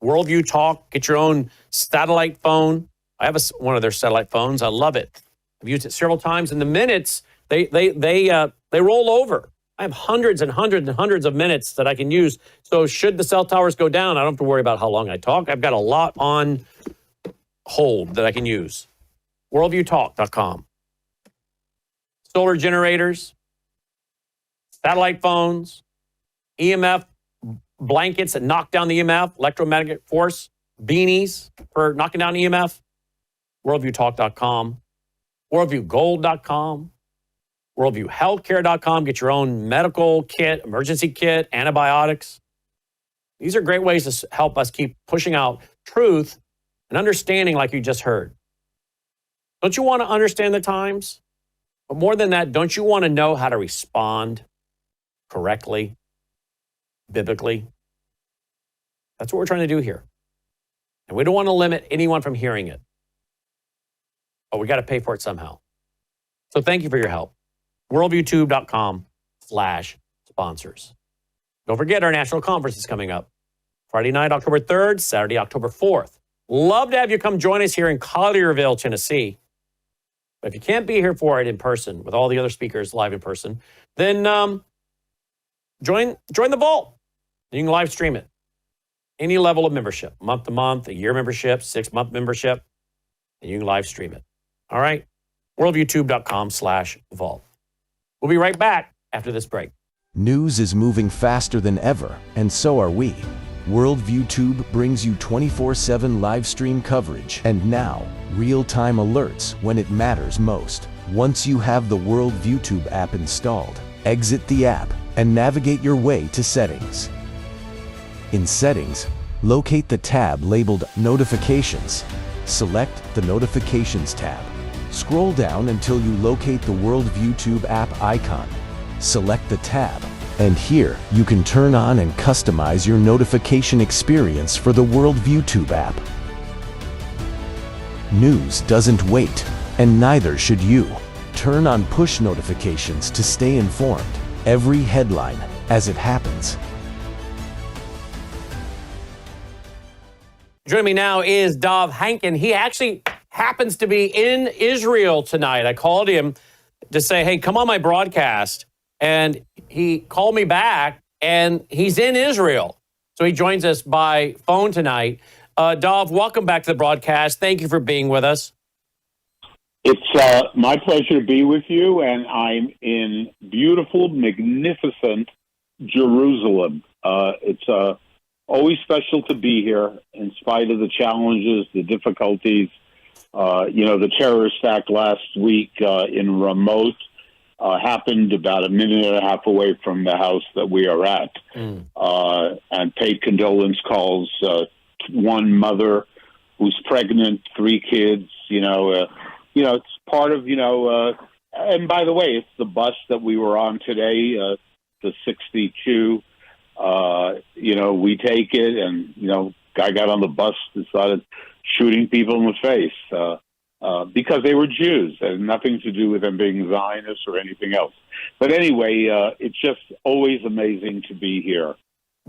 Worldview Talk. Get your own satellite phone. I have one of their satellite phones. I love it. I've used it several times. And the minutes, they roll over. I have hundreds and hundreds and hundreds of minutes that I can use. So should the cell towers go down, I don't have to worry about how long I talk. I've got a lot on hold that I can use. Worldviewtalk.com. Solar generators, satellite phones, EMF blankets that knock down the EMF, electromagnetic force, beanies for knocking down EMF, worldviewtalk.com, worldviewgold.com, worldviewhealthcare.com. Get your own medical kit, emergency kit, antibiotics. These are great ways to help us keep pushing out truth and understanding like you just heard. Don't you want to understand the times? But more than that, don't you want to know how to respond correctly, biblically? That's what we're trying to do here. And we don't want to limit anyone from hearing it. But we got to pay for it somehow. So thank you for your help. worldviewtube.com/sponsors. Don't forget our national conference is coming up. Friday night, October 3rd, Saturday, October 4th. Love to have you come join us here in Collierville, Tennessee. But if you can't be here for it in person with all the other speakers live in person, then join the vault. You can live stream it. Any level of membership, month to month, a year membership, 6-month membership, and you can live stream it. All right? worldviewtube.com/vault. We'll be right back after this break. News is moving faster than ever, and so are we. Worldview Tube brings you 24/7 live stream coverage and now real-time alerts when it matters most. Once you have the Worldview Tube app installed, exit the app and navigate your way to Settings. In Settings, locate the tab labeled Notifications. Select the Notifications tab. Scroll down until you locate the Worldview Tube app icon. Select the tab, and here you can turn on and customize your notification experience for the Worldview Tube app. News doesn't wait, and neither should you. Turn on push notifications to stay informed. Every headline as it happens. Joining me now is Dov Hikind. He actually happens to be in Israel tonight. I called him to say, hey, come on my broadcast. And he called me back, and he's in Israel. So he joins us by phone tonight. Dov, welcome back to the broadcast. Thank you for being with us. It's my pleasure to be with you, and I'm in beautiful, magnificent Jerusalem. It's always special to be here, in spite of the challenges, the difficulties. The terrorist act last week in Ramot happened about a minute and a half away from the house that we are at, and paid condolence calls. One mother who's pregnant, 3 kids. It's part of and by the way, it's the bus that we were on today, the 62. We take it, and guy got on the bus and started shooting people in the face because they were Jews. It had nothing to do with them being Zionists or anything else. But anyway, it's just always amazing to be here.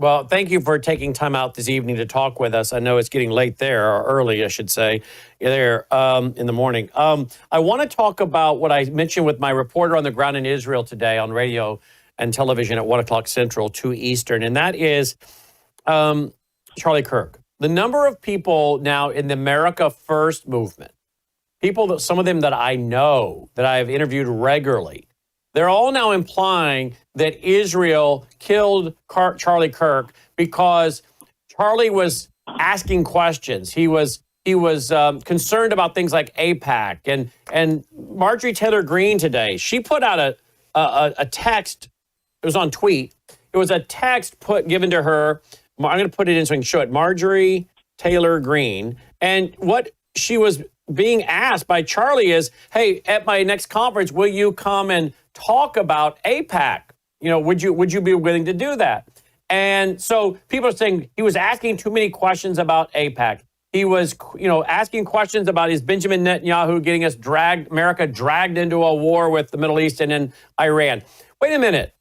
Well, thank you for taking time out this evening to talk with us. I know it's getting late there, or early, I should say, there in the morning. I want to talk about what I mentioned with my reporter on the ground in Israel today on radio and television at 1 o'clock Central, 2 Eastern, and that is Charlie Kirk. The number of people now in the America First movement, some of them that I know, that I have interviewed regularly, they're all now implying that Israel killed Charlie Kirk because Charlie was asking questions. He was concerned about things like AIPAC. And Marjorie Taylor Greene today, she put out a text. It was on tweet. It was a text given to her. I'm going to put it in so I can show it. Marjorie Taylor Greene. And what she was being asked by Charlie is, hey, at my next conference, will you come and talk about AIPAC? Would you be willing to do that? And so people are saying he was asking too many questions about AIPAC. He was, asking questions about is Benjamin Netanyahu getting America dragged into a war with the Middle East and then Iran. Wait a minute.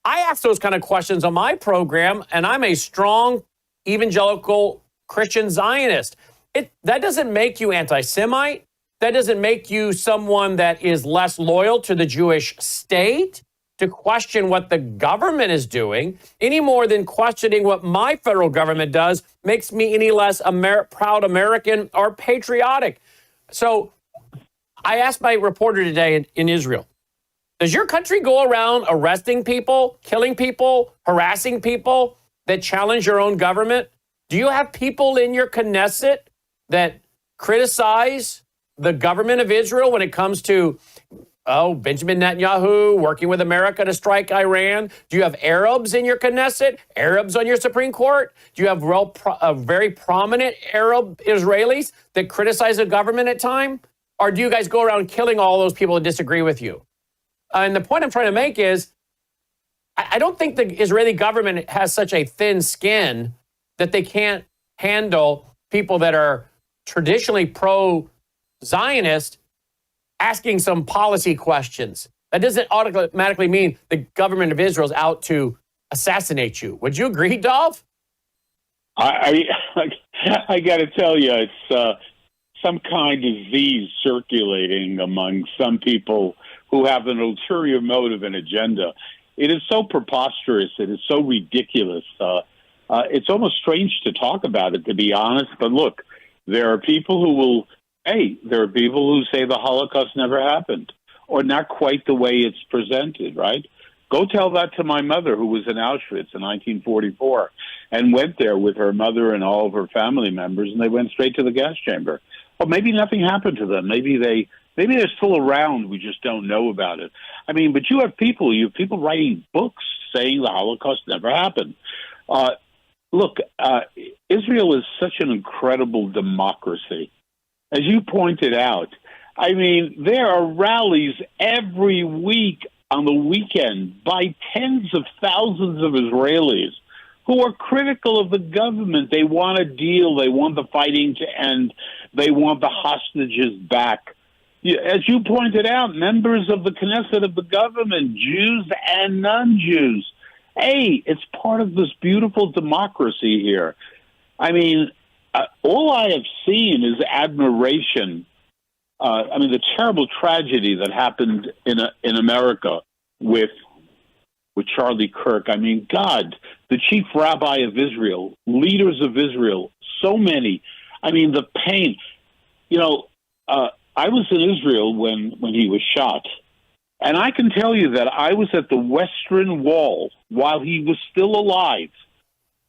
I ask those kind of questions on my program, and I'm a strong evangelical Christian Zionist. That doesn't make you anti-Semite. That doesn't make you someone that is less loyal to the Jewish state to question what the government is doing, any more than questioning what my federal government does makes me any less proud American or patriotic. So I asked my reporter today in Israel, does your country go around arresting people, killing people, harassing people that challenge your own government? Do you have people in your Knesset that criticize the government of Israel when it comes to Benjamin Netanyahu working with America to strike Iran? Do you have Arabs in your Knesset? Arabs on your Supreme Court? Do you have very prominent Arab Israelis that criticize the government at times? Or do you guys go around killing all those people that disagree with you? And the point I'm trying to make is, I don't think the Israeli government has such a thin skin that they can't handle people that are traditionally pro-Zionist asking some policy questions. That doesn't automatically mean the government of Israel is out to assassinate you. Would you agree, Dov? I got to tell you, it's some kind of disease circulating among some people who have an ulterior motive and agenda. It is so preposterous. It is so ridiculous. It's almost strange to talk about it, to be honest. But look, there are people who there are people who say the Holocaust never happened, or not quite the way it's presented, right? Go tell that to my mother, who was in Auschwitz in 1944 and went there with her mother and all of her family members, and they went straight to the gas chamber. Well, maybe nothing happened to them. Maybe they're still around. We just don't know about it. I mean, but you have people writing books saying the Holocaust never happened. Look, Israel is such an incredible democracy. As you pointed out, I mean, there are rallies every week on the weekend by tens of thousands of Israelis who are critical of the government. They want a deal. They want the fighting to end. They want the hostages back. As you pointed out, members of the Knesset of the government, Jews and non-Jews. Hey, it's part of this beautiful democracy here. I mean, all I have seen is admiration. The terrible tragedy that happened in America with Charlie Kirk. I mean, God, the chief rabbi of Israel, leaders of Israel, so many. I mean, the pain. I was in Israel when he was shot, and I can tell you that I was at the Western Wall while he was still alive,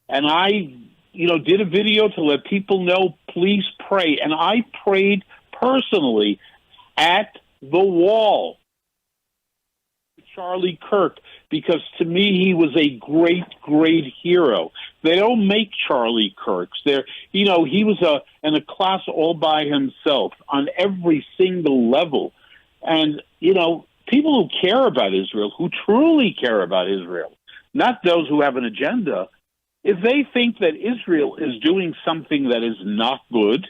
and I did a video to let people know, please pray. And I prayed personally at the wall, Charlie Kirk, because to me, he was a great, great hero. They don't make Charlie Kirks. He was in a class all by himself on every single level. And, people who care about Israel, who truly care about Israel, not those who have an agenda, if they think that Israel is doing something that is not good,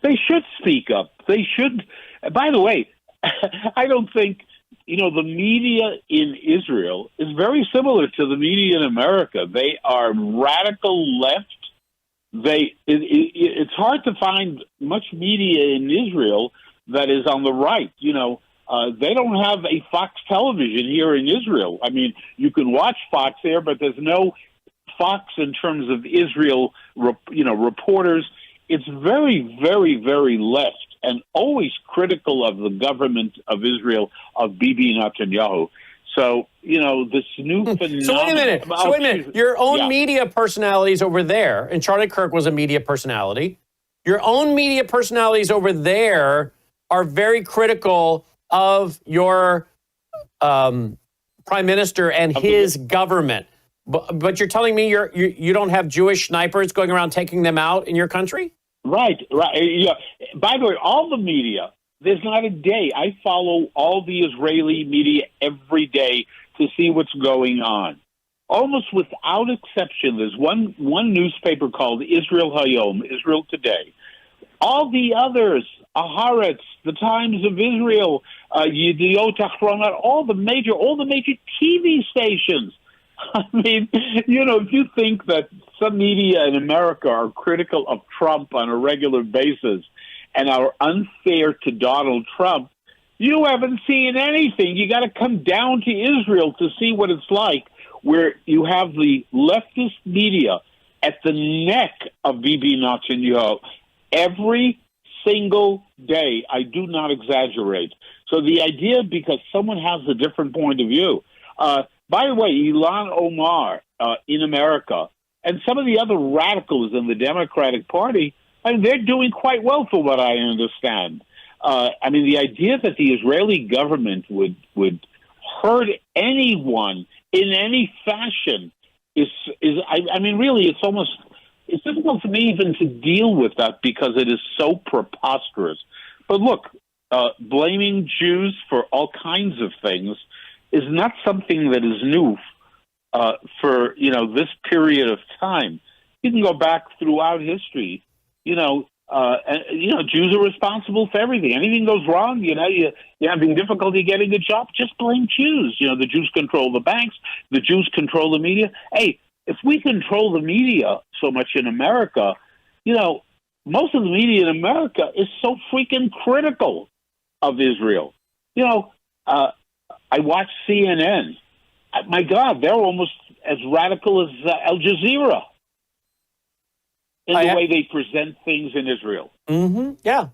they should speak up. They should. By the way, I don't think, the media in Israel is very similar to the media in America. They are radical left. It's hard to find much media in Israel that is on the right. They don't have a Fox television here in Israel. I mean, you can watch Fox there, but there's no Fox in terms of Israel, reporters. It's very, very, very left and always critical of the government of Israel, of Bibi Netanyahu. So, this new phenomenon. So wait a minute. Your own media personalities over there, and Charlie Kirk was a media personality. Your own media personalities over there are very critical of your prime minister and his government. But you're telling me you don't have Jewish snipers going around taking them out in your country? Right. Yeah. By the way, all the media, there's not a day. I follow all the Israeli media every day to see what's going on. Almost without exception, there's one newspaper called Israel Hayom, Israel Today. All the others, Haaretz, the Times of Israel, Yediot Achronot, all the major TV stations. I mean, if you think that some media in America are critical of Trump on a regular basis and are unfair to Donald Trump, you haven't seen anything. You got to come down to Israel to see what it's like, where you have the leftist media at the neck of Bibi Netanyahu every single day. I do not exaggerate. So the idea, because someone has a different point of view. By the way, Ilhan Omar in America and some of the other radicals in the Democratic Party, they're doing quite well for what I understand. I mean, the idea that the Israeli government would hurt anyone in any fashion is I mean, really, it's difficult for me even to deal with that because it is so preposterous. But look, blaming Jews for all kinds of things is not something that is new for this period of time. You can go back throughout history. Jews are responsible for everything. Anything goes wrong, you're having difficulty getting a job, just blame Jews. The Jews control the banks, the Jews control the media. Hey, if we control the media so much in America, most of the media in America is so freaking critical of Israel. I watch CNN. My God, they're almost as radical as Al Jazeera in the way they present things in Israel. Mm-hmm. Yeah.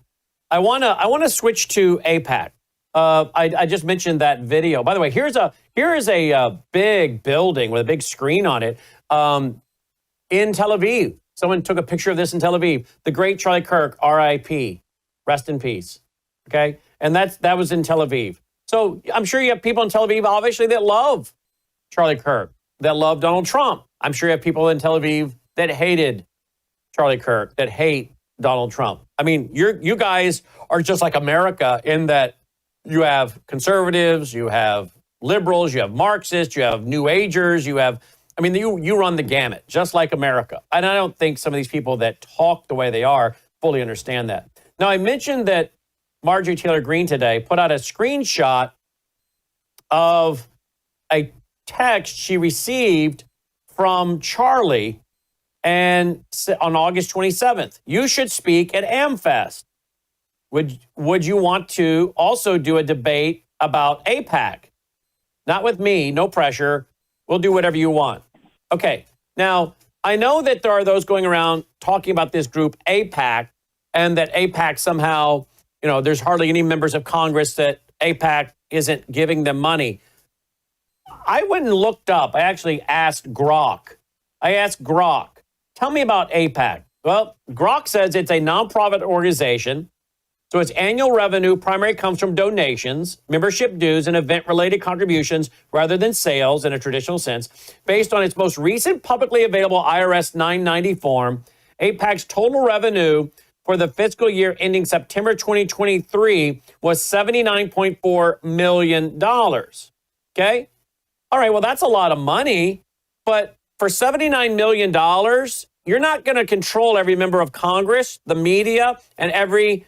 I wanna switch to AIPAC. I just mentioned that video. By the way, here is a big building with a big screen on it in Tel Aviv. Someone took a picture of this in Tel Aviv. The great Charlie Kirk, R.I.P. Rest in peace. Okay, and that was in Tel Aviv. So I'm sure you have people in Tel Aviv, obviously, that love Charlie Kirk, that love Donald Trump. I'm sure you have people in Tel Aviv that hated Charlie Kirk, that hate Donald Trump. I mean, you guys are just like America in that you have conservatives, you have liberals, you have Marxists, you have New Agers, you run the gamut, just like America. And I don't think some of these people that talk the way they are fully understand that. Now, I mentioned that Marjorie Taylor Greene today put out a screenshot of a text she received from Charlie and on August 27th. You should speak at AmFest. Would you want to also do a debate about AIPAC? Not with me, no pressure. We'll do whatever you want. Okay, now, I know that there are those going around talking about this group, AIPAC, and that AIPAC somehow, there's hardly any members of Congress that AIPAC isn't giving them money. I went and looked up. I actually asked Grok. Tell me about AIPAC. Well, Grok says it's a nonprofit organization. So its annual revenue primarily comes from donations, membership dues, and event-related contributions rather than sales in a traditional sense. Based on its most recent publicly available IRS 990 form, AIPAC's total revenue for the fiscal year ending September 2023 was $79.4 million. Okay? All right, well, that's a lot of money. But for $79 million, you're not going to control every member of Congress, the media, and every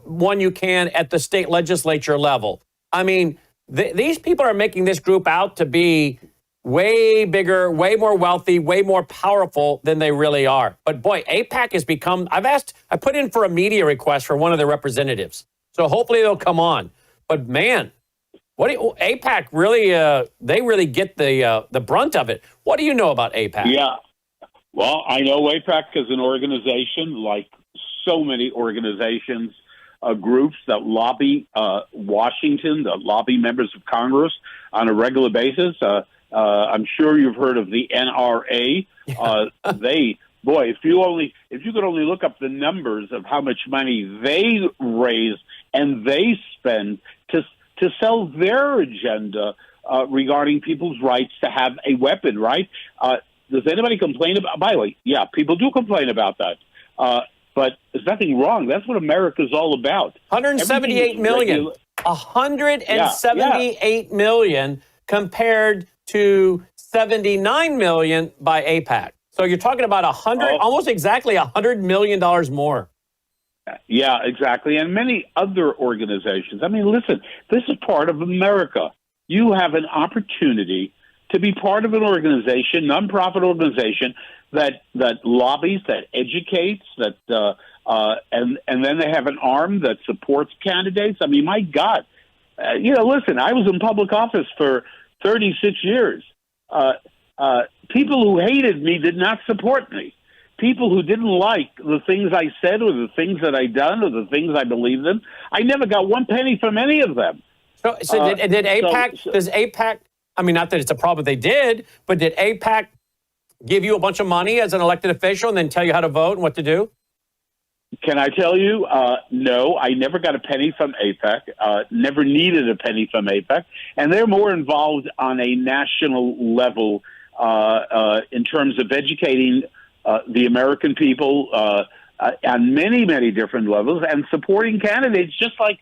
one you can at the state legislature level. I mean, these people are making this group out to be way bigger, way more wealthy, way more powerful than they really are. But boy, AIPAC has become, I put in for a media request for one of their representatives. So hopefully they'll come on. But man, AIPAC really, they really get the brunt of it. What do you know about AIPAC? Yeah. Well, I know AIPAC is an organization like so many organizations, groups that lobby Washington, that lobby members of Congress on a regular basis. I'm sure you've heard of the NRA. If you could only look up the numbers of how much money they raise and they spend to sell their agenda regarding people's rights to have a weapon, right? Does anybody complain about? By the way, yeah, people do complain about that. But there's nothing wrong. That's what America's all about. 178 million. 178 million compared to 79 million by AIPAC. So you're talking about almost exactly $100 million more. Yeah, exactly. And many other organizations. I mean, listen, this is part of America. You have an opportunity to be part of an organization, nonprofit organization, that lobbies, that educates, and then they have an arm that supports candidates. I mean, my God, listen, I was in public office for 36 years. People who hated me did not support me. People who didn't like the things I said or the things that I done or the things I believed in, I never got one penny from any of them. So did AIPAC, does AIPAC, I mean, not that it's a problem they did, but did AIPAC give you a bunch of money as an elected official and then tell you how to vote and what to do? Can I tell you? No, I never got a penny from AIPAC, never needed a penny from AIPAC, and they're more involved on a national level in terms of educating the American people on many, many different levels and supporting candidates just like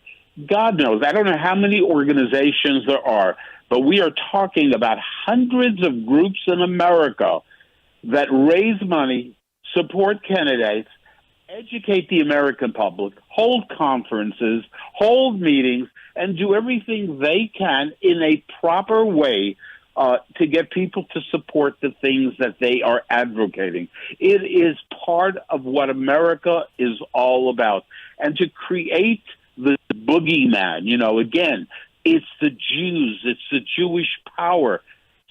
God knows. I don't know how many organizations there are, but we are talking about hundreds of groups in America that raise money, support candidates, educate the American public, hold conferences, hold meetings, and do everything they can in a proper way to get people to support the things that they are advocating. It is part of what America is all about. And to create the boogeyman, again, it's the Jews, it's the Jewish power.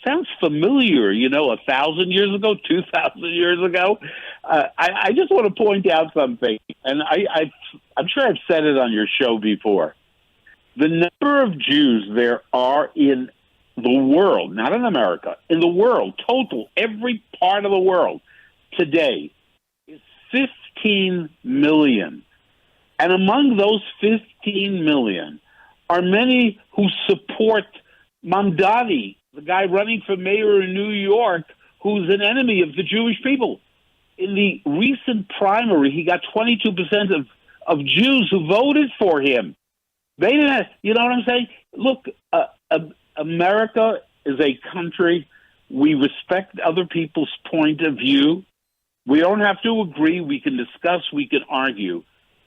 Sounds familiar, 1,000 years ago, 2,000 years ago. I just want to point out something, and I'm sure I've said it on your show before. The number of Jews there are in the world, not in America, in the world, total, every part of the world today is 15 million. And among those 15 million are many who support Mamdani, the guy running for mayor in New York, who's an enemy of the Jewish people. In the recent primary, he got 22% of Jews who voted for him. They didn't, you know what I'm saying? Look, America is a country. We respect other people's point of view. We don't have to agree. We can discuss. We can argue.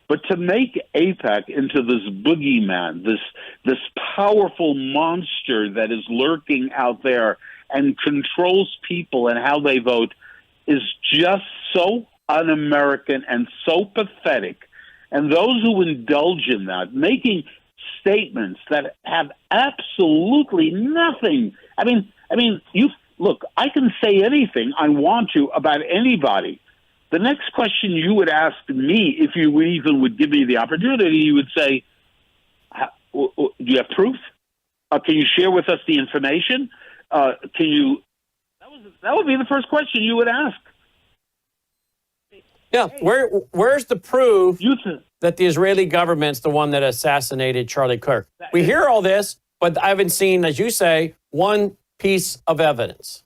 But to make AIPAC into this boogeyman, this powerful monster that is lurking out there and controls people and how they vote is just so un-American and so pathetic. And those who indulge in that, making statements that have absolutely nothing. I mean, you look, I can say anything I want to about anybody. The next question you would ask me, if you even would give me the opportunity, you would say, do you have proof? Can you share with us the information? That would be the first question you would ask. Yeah, where's the proof that the Israeli government's the one that assassinated Charlie Kirk? We hear all this, but I haven't seen, as you say, one piece of evidence.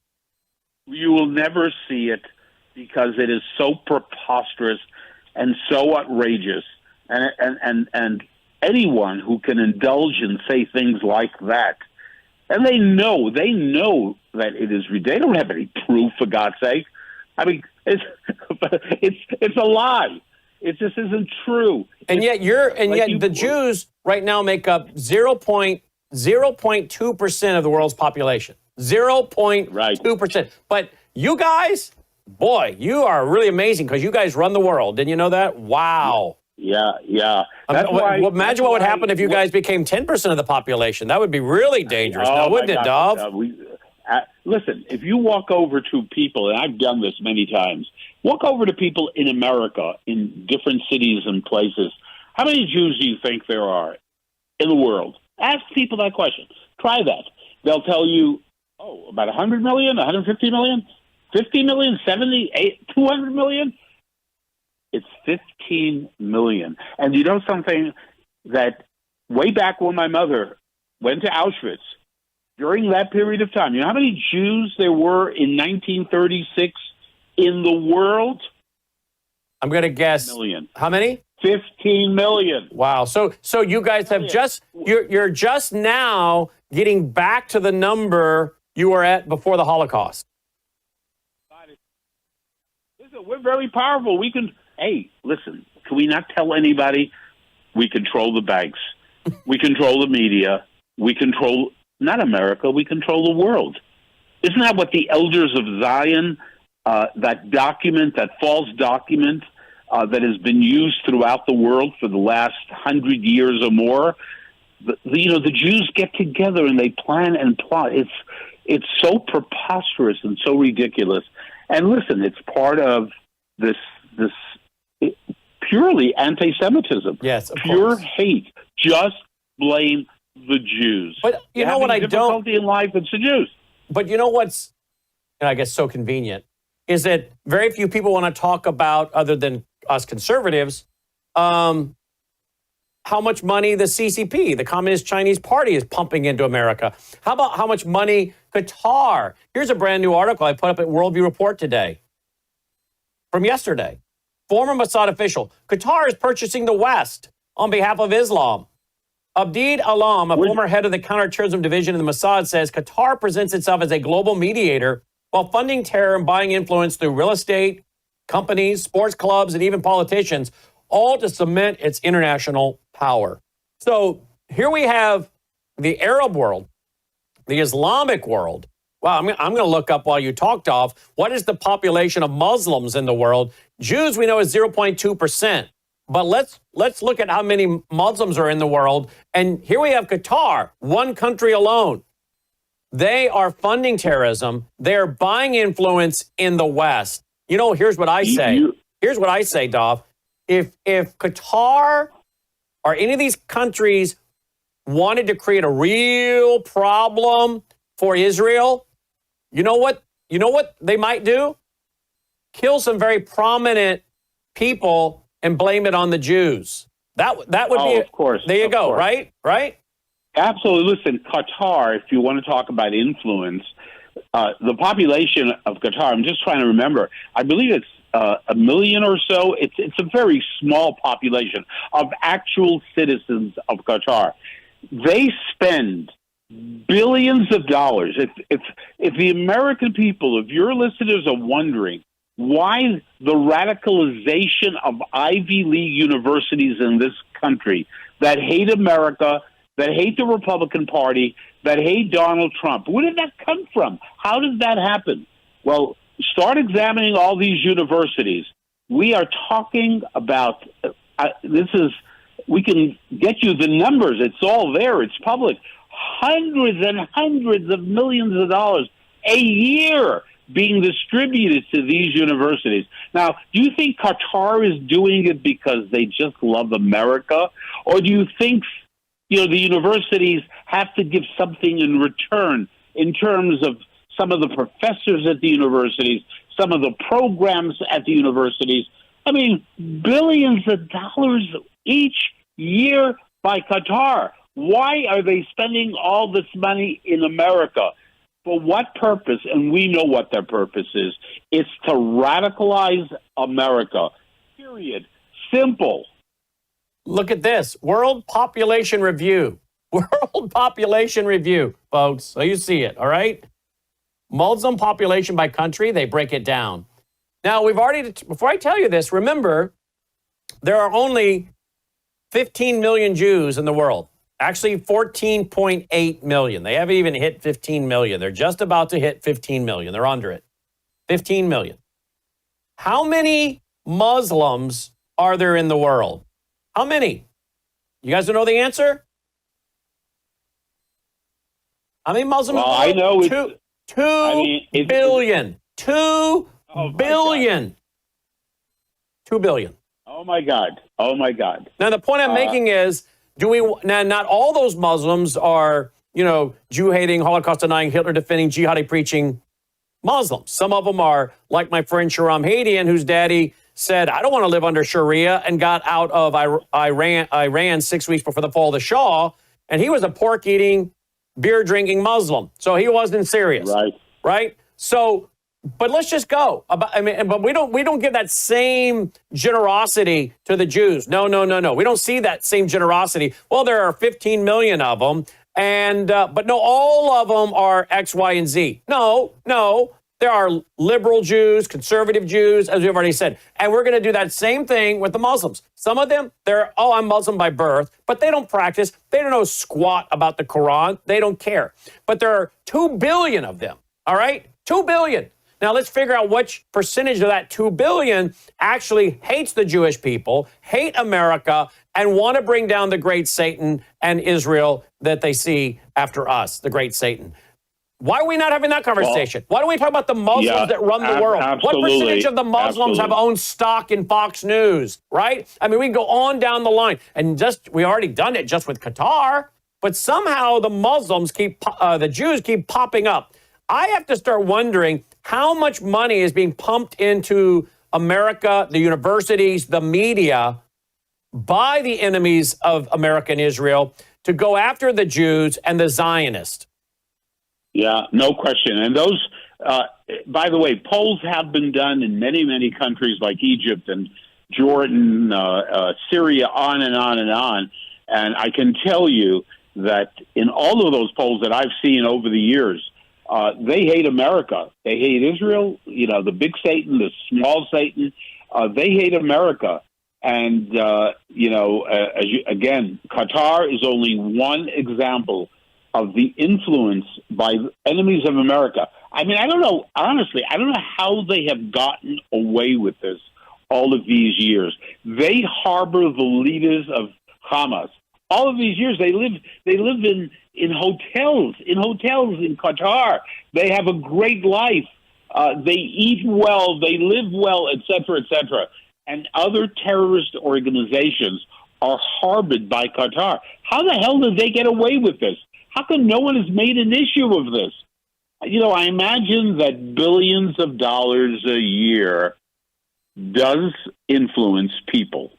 You will never see it because it is so preposterous and so outrageous. And anyone who can indulge and say things like that, and they know that it is, they don't have any proof, for God's sake. I mean, it's a lie. It just isn't true. And yet the Jews right now make up 0.2% of the world's population. 0.2%. But you guys, boy, you are really amazing because you guys run the world. Didn't you know that? Wow. Yeah. Imagine what would happen if you guys became 10% of the population. That would be really dangerous, wouldn't it, Dov? Listen, if you walk over to people, and I've done this many times, walk over to people in America, in different cities and places, how many Jews do you think there are in the world? Ask people that question. Try that. They'll tell you, about 100 million, 150 million, 50 million, 70, 200 million? It's 15 million. And you know something? That way back when my mother went to Auschwitz, during that period of time, you know how many Jews there were in 1936 in the world? I'm going to guess. Million. How many? 15 million. Wow. So you guys have you're just now getting back to the number you were at before the Holocaust. Listen, we're very powerful. We can, listen, can we not tell anybody? We control the banks. We control the media. We control, not America, we control the world. Isn't that what the elders of Zion, that document, that false document that has been used throughout the world for the last 100 years or more, the Jews get together and they plan and plot. It's so preposterous and so ridiculous. And listen, it's part of this purely anti-Semitism. Yes, of pure course. Hate. Just blame the Jews. But you know what I don't... difficulty in life, it's the Jews. But you know what's, I guess, so convenient, is that very few people want to talk about, other than us conservatives, how much money the CCP, the Communist Chinese Party, is pumping into America. How about how much money Qatar? Here's a brand new article I put up at Worldview Report today from yesterday. Former Mossad official, Qatar is purchasing the West on behalf of Islam. Abdid Alam, a former head of the counterterrorism division in the Mossad, says Qatar presents itself as a global mediator while funding terror and buying influence through real estate, companies, sports clubs, and even politicians, all to cement its international power. So here we have the Arab world, the Islamic world. Wow, I'm going to look up while you talk, Dov. What is the population of Muslims in the world? Jews, we know, is 0.2%. But let's look at how many Muslims are in the world. And here we have Qatar, one country alone. They are funding terrorism. They're buying influence in the West. You know, here's what I say. Here's what I say, Dov. If Qatar or any of these countries wanted to create a real problem for Israel, you know what they might do? Kill some very prominent people and blame it on the Jews. That would be, of course. There you go, right? Right? Absolutely. Listen, Qatar, if you want to talk about influence, the population of Qatar, I'm just trying to remember, I believe it's 1 million or so. It's a very small population of actual citizens of Qatar. They spend billions of dollars. If the American people, if your listeners are wondering why the radicalization of Ivy League universities in this country that hate America, that hate the Republican Party, that hate Donald Trump, where did that come from? How does that happen? Well, start examining all these universities. We are talking about we can get you the numbers. It's all there. It's public. Hundreds and hundreds of millions of dollars a year being distributed to these universities. Now, do you think Qatar is doing it because they just love America? Or do you think, the universities have to give something in return in terms of some of the professors at the universities, some of the programs at the universities? I mean, billions of dollars each year by Qatar. Why are they spending all this money in America? For what purpose? And we know what their purpose is. It's to radicalize America. Period. Simple. Look at this. World Population Review. World Population Review, folks. So you see it, all right? Muslim population by country, they break it down. Now, before I tell you this, remember, there are only 15 million Jews in the world. Actually, 14.8 million. They haven't even hit 15 million. They're just about to hit 15 million. They're under it. 15 million. How many Muslims are there in the world? How many? You guys don't know the answer? How many Muslims? Well, I know Two billion. 2 billion. 2 billion. Oh, my God. Oh, my God. Now, the point I'm making is, not all those Muslims are, Jew-hating, Holocaust-denying, Hitler-defending, jihadi-preaching Muslims. Some of them are like my friend Shahram Hadian, whose daddy said, I don't want to live under Sharia, and got out of Iran 6 weeks before the fall of the Shah, and he was a pork-eating, beer-drinking Muslim. So he wasn't serious. Right? So, but let's just go. But we don't give that same generosity to the Jews. No. We don't see that same generosity. Well, there are 15 million of them, but no, all of them are X, Y, and Z. No. There are liberal Jews, conservative Jews, as we've already said. And we're going to do that same thing with the Muslims. Some of them, I'm Muslim by birth, but they don't practice. They don't know squat about the Quran. They don't care. But there are 2 billion of them, all right? 2 billion. Now, let's figure out which percentage of that 2 billion actually hates the Jewish people, hate America, and want to bring down the great Satan and Israel that they see after us, the great Satan. Why are we not having that conversation? Why don't we talk about the Muslims that run the world? Absolutely. What percentage of the Muslims have owned stock in Fox News, right? I mean, we can go on down the line. And we already done it just with Qatar, but somehow the Jews keep popping up. I have to start wondering how much money is being pumped into America, the universities, the media, by the enemies of America and Israel to go after the Jews and the Zionists. Yeah, no question. And those, by the way, polls have been done in many, many countries like Egypt and Jordan, Syria, on and on and on. And I can tell you that in all of those polls that I've seen over the years, they hate America. They hate Israel, the big Satan, the small Satan. They hate America. And, again, Qatar is only one example of the influence by enemies of America. I mean, I don't know, honestly, I don't know how they have gotten away with this all of these years. They harbor the leaders of Hamas. All of these years, they live in hotels in Qatar. They have a great life. They eat well, they live well, et cetera, et cetera. And other terrorist organizations are harbored by Qatar. How the hell did they get away with this? How come no one has made an issue of this? I imagine that billions of dollars a year does influence people.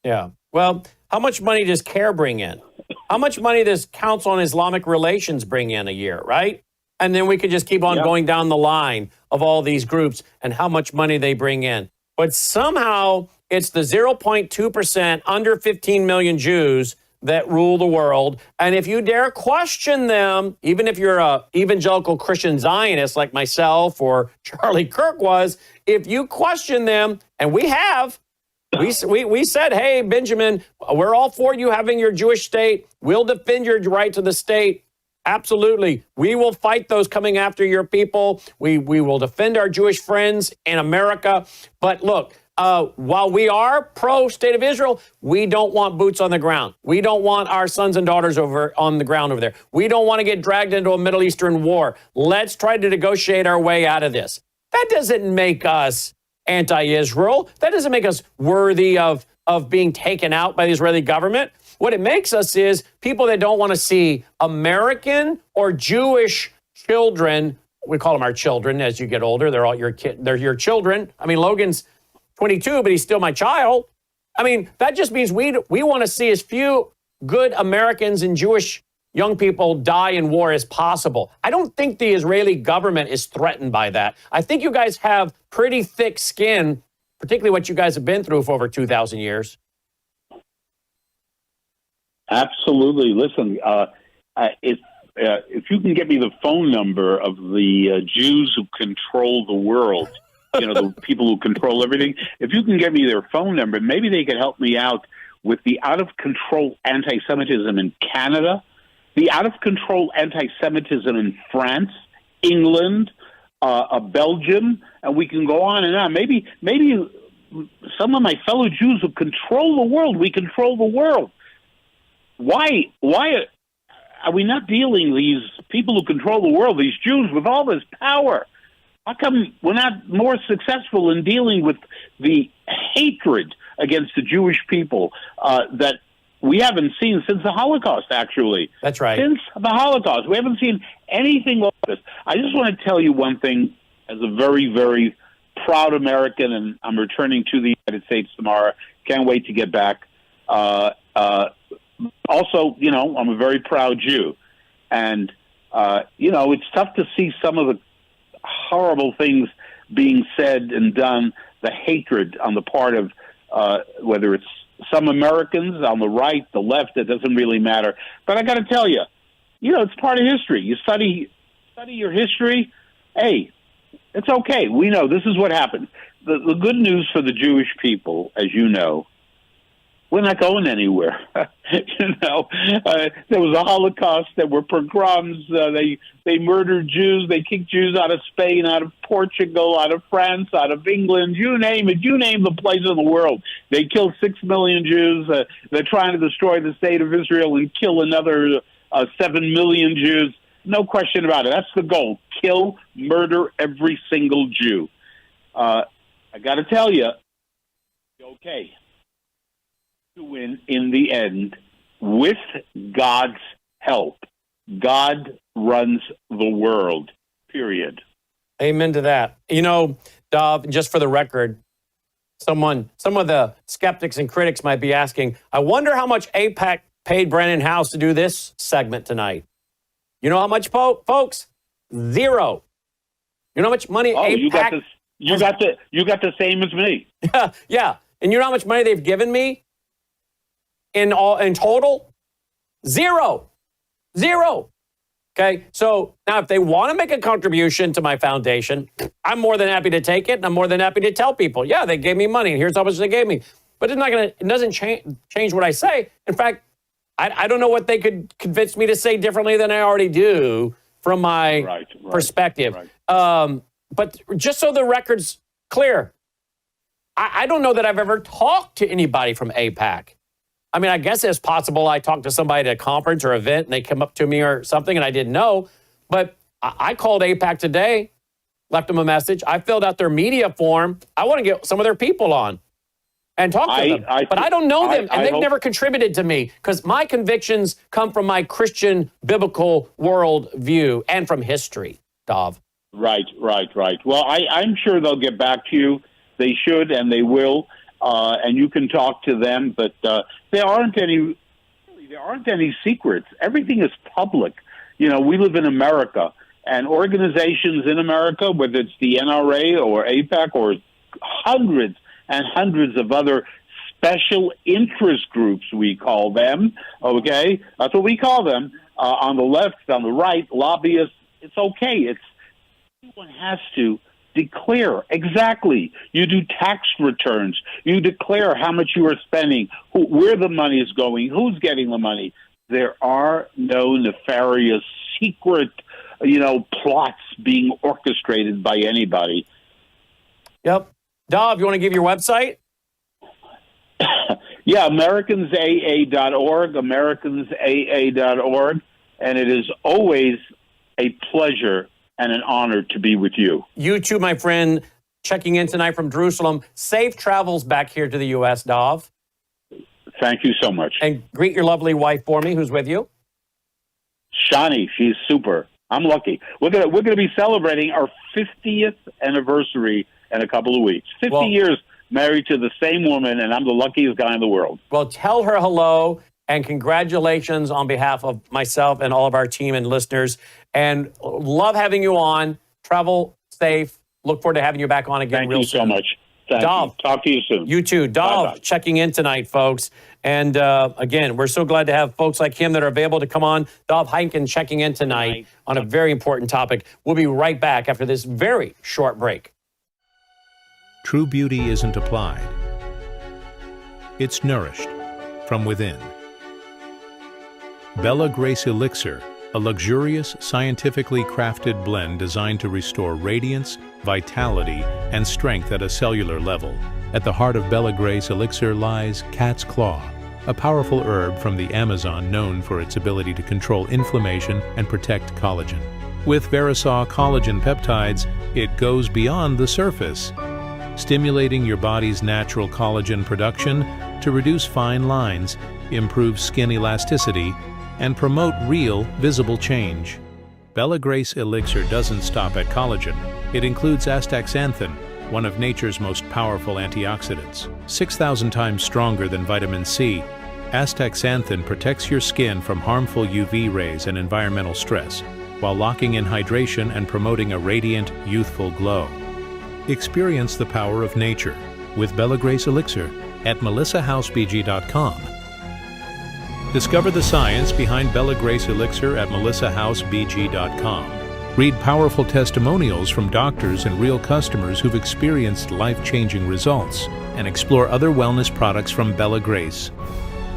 Yeah. Well, how much money does CARE bring in? How much money does Council on Islamic Relations bring in a year, right? And then we could just keep on going down the line of all these groups and how much money they bring in. But somehow it's the 0.2% under 15 million Jews that rule the world. And if you dare question them, even if you're a evangelical Christian Zionist like myself or Charlie Kirk was, if you question them, and we have, we said, hey, Benjamin, we're all for you having your Jewish state. We'll defend your right to the state. Absolutely. We will fight those coming after your people. We will defend our Jewish friends in America. But look, while we are pro-State of Israel, we don't want boots on the ground. We don't want our sons and daughters on the ground over there. We don't want to get dragged into a Middle Eastern war. Let's try to negotiate our way out of this. That doesn't make us anti-Israel. That doesn't make us worthy of being taken out by the Israeli government. What it makes us is people that don't want to see American or Jewish children. We call them our children as you get older. They're all your kid. They're your children. I mean, Logan's 22, but he's still my child. I mean, that just means we want to see as few good Americans and Jewish young people die in war as possible. I don't think the Israeli government is threatened by that. I think you guys have pretty thick skin, particularly what you guys have been through for over 2,000 years. Absolutely. Listen, if you can get me the phone number of the Jews who control the world, the people who control everything, if you can get me their phone number, maybe they could help me out with the out-of-control anti-Semitism in Canada, the out-of-control anti-Semitism in France, England, Belgium, and we can go on and on. Maybe some of my fellow Jews who control the world, we control the world. Why are we not dealing these people who control the world, these Jews, with all this power? How come we're not more successful in dealing with the hatred against the Jewish people that we haven't seen since the Holocaust, actually? That's right. Since the Holocaust. We haven't seen anything like this. I just want to tell you one thing as a very, very proud American, and I'm returning to the United States tomorrow. Can't wait to get back. Also, I'm a very proud Jew. And, it's tough to see some of the horrible things being said and done, the hatred on the part of whether it's some Americans on the right, the left, it doesn't really matter. But I got to tell you, it's part of history. You study your history. Hey, it's okay. We know this is what happened. The good news for the Jewish people, as you know, we're not going anywhere. There was a Holocaust. There were pogroms. They murdered Jews. They kicked Jews out of Spain, out of Portugal, out of France, out of England. You name it. You name the place in the world. They killed 6 million Jews. They're trying to destroy the state of Israel and kill another 7 million Jews. No question about it. That's the goal. Kill, murder every single Jew. I got to tell you, okay, to win in the end with God's help. God runs the world, period. Amen to that. Dov, just for the record, Some of the skeptics and critics might be asking, I wonder how much AIPAC paid Brannon Howse to do this segment tonight. You know how much, folks? Zero. You know how much money AIPAC... You got the same as me. Yeah. And you know how much money they've given me in total? Zero. Okay. So now if they want to make a contribution to my foundation, I'm more than happy to take it. And I'm more than happy to tell people, yeah, they gave me money and here's how much they gave me. But it doesn't change what I say. In fact, I don't know what they could convince me to say differently than I already do from my perspective. Right. But just so the record's clear, I don't know that I've ever talked to anybody from AIPAC. I mean, I guess it's possible I talked to somebody at a conference or event and they come up to me or something and I didn't know. But I called AIPAC today, left them a message. I filled out their media form. I want to get some of their people on and talk to them. But I don't know them, and they've never contributed to me because my convictions come from my Christian biblical world view and from history, Dov. Right. Well, I'm sure they'll get back to you. They should, and they will, and you can talk to them. But there aren't any secrets. Everything is public. You know, we live in America, and organizations in America, whether it's the NRA or AIPAC or hundreds and hundreds of other special interest groups, we call them. Okay, that's what we call them. On the left, on the right, lobbyists. It's okay. Everyone has to declare exactly. You do tax returns. You declare how much you are spending, where the money is going, who's getting the money. There are no nefarious, secret, plots being orchestrated by anybody. Yep. Dov, you want to give your website? Yeah, AmericansAA.org, AmericansAA.org, and it is always a pleasure and an honor to be with you. You too, my friend, checking in tonight from Jerusalem. Safe travels back here to the U.S., Dov. Thank you so much. And greet your lovely wife for me, who's with you. Shani, she's super. I'm lucky. We're gonna be celebrating our 50th anniversary in a couple of weeks. 50 years married to the same woman, and I'm the luckiest guy in the world. Well, tell her hello. And congratulations on behalf of myself and all of our team and listeners. And love having you on. Travel safe. Look forward to having you back on again real soon. Thank you so much. Thank Dov, you. Talk to you soon. You too. Dov, Bye-bye. checking in tonight, folks. And again, we're so glad to have folks like him that are available to come on. Dov Hikind checking in tonight on a very important topic. We'll be right back after this very short break. True beauty isn't applied. It's nourished from within. Bella Grace Elixir, a luxurious, scientifically crafted blend designed to restore radiance, vitality, and strength at a cellular level. At the heart of Bella Grace Elixir lies cat's claw, a powerful herb from the Amazon known for its ability to control inflammation and protect collagen. With Verisol collagen peptides, it goes beyond the surface, stimulating your body's natural collagen production to reduce fine lines, improve skin elasticity, and promote real, visible change. Bella Grace Elixir doesn't stop at collagen. It includes astaxanthin, one of nature's most powerful antioxidants. 6,000 times stronger than vitamin C, astaxanthin protects your skin from harmful UV rays and environmental stress, while locking in hydration and promoting a radiant, youthful glow. Experience the power of nature with Bella Grace Elixir at melissahousebg.com. Discover the science behind Bella Grace Elixir at melissahousebg.com. Read powerful testimonials from doctors and real customers who've experienced life-changing results, and explore other wellness products from Bella Grace.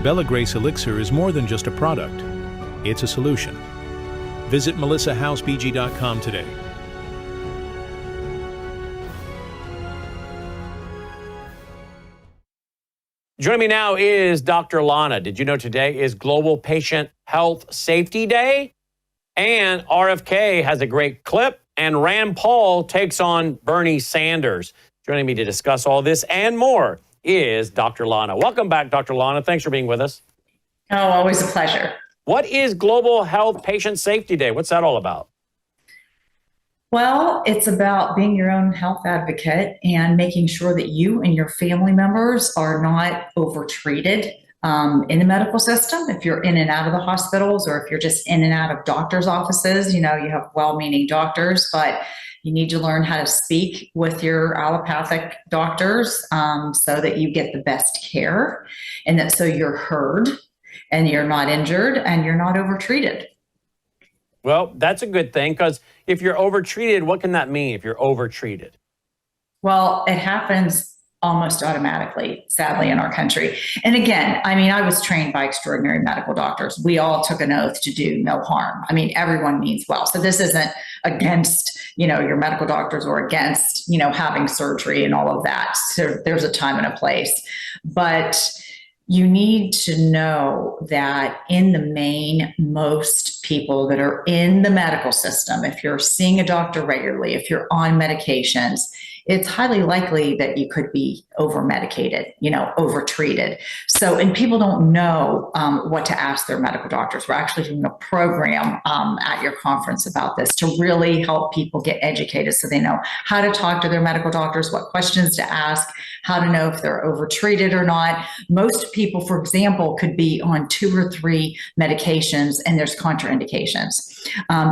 Bella Grace Elixir is more than just a product. It's a solution. Visit melissahousebg.com today. Joining me now is Dr. Lana. Did you know today is Global Patient Health Safety Day? And RFK has a great clip, and Rand Paul takes on Bernie Sanders. Joining me to discuss all this and more is Dr. Lana. Welcome back, Dr. Lana. Thanks for being with us. Oh, always a pleasure. What is Global Health Patient Safety Day? What's that all about? Well, it's about being your own health advocate and making sure that you and your family members are not overtreated in the medical system. If you're in and out of the hospitals, or if you're just in and out of doctors' offices, you have well-meaning doctors, but you need to learn how to speak with your allopathic doctors so that you get the best care, and that so you're heard and you're not injured and you're not overtreated. Well, that's a good thing, because if you're overtreated, what can that mean if you're overtreated? Well, it happens almost automatically, sadly, in our country. And again, I was trained by extraordinary medical doctors. We all took an oath to do no harm. Everyone means well. So this isn't against, your medical doctors, or against, having surgery and all of that. So there's a time and a place. But you need to know that in the main, most people that are in the medical system, if you're seeing a doctor regularly, if you're on medications, it's highly likely that you could be over-medicated, over-treated. So, and people don't know what to ask their medical doctors. We're actually doing a program at your conference about this to really help people get educated so they know how to talk to their medical doctors, what questions to ask, how to know if they're over-treated or not. Most people, for example, could be on 2 or 3 medications and there's contraindications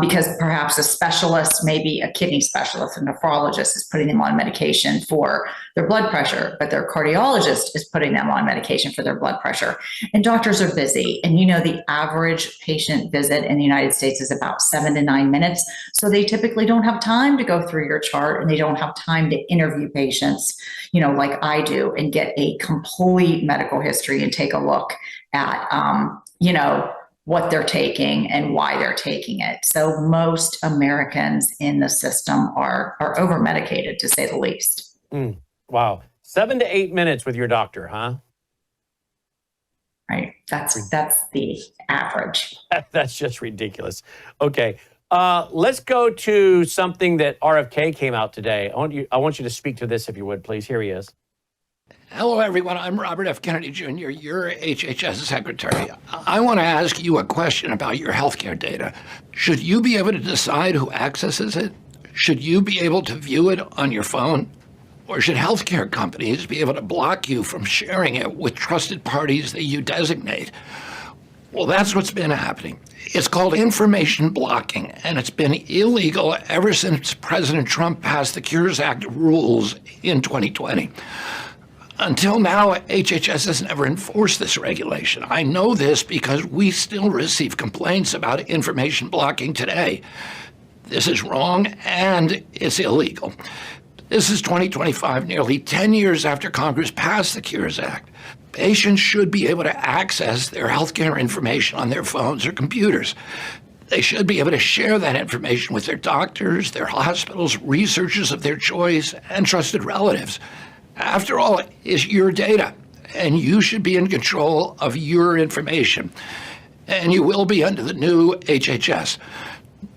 because perhaps a specialist, maybe a kidney specialist, a nephrologist is putting them on medication for their blood pressure, but their cardiologist is putting them on medication for their blood pressure. And doctors are busy. And the average patient visit in the United States is about 7 to 9 minutes. So they typically don't have time to go through your chart, and they don't have time to interview patients, like I do, and get a complete medical history and take a look at, what they're taking and why they're taking it. So most Americans in the system are over-medicated, to say the least. Wow. 7 to 8 minutes with your doctor, huh? Right. That's the average. That's just ridiculous. Okay. Let's go to something that RFK came out today. I want you to speak to this, if you would, please. Here he is. Hello, everyone. I'm Robert F. Kennedy Jr., your HHS secretary. I want to ask you a question about your healthcare data. Should you be able to decide who accesses it? Should you be able to view it on your phone? Or should healthcare companies be able to block you from sharing it with trusted parties that you designate? Well, that's what's been happening. It's called information blocking, and it's been illegal ever since President Trump passed the Cures Act rules in 2020. Until now, HHS has never enforced this regulation. I know this because we still receive complaints about information blocking today. This is wrong and it's illegal. This is 2025, nearly 10 years after Congress passed the Cures Act. Patients should be able to access their healthcare information on their phones or computers. They should be able to share that information with their doctors, their hospitals, researchers of their choice, and trusted relatives. After all, it's your data, and you should be in control of your information. And you will be under the new HHS.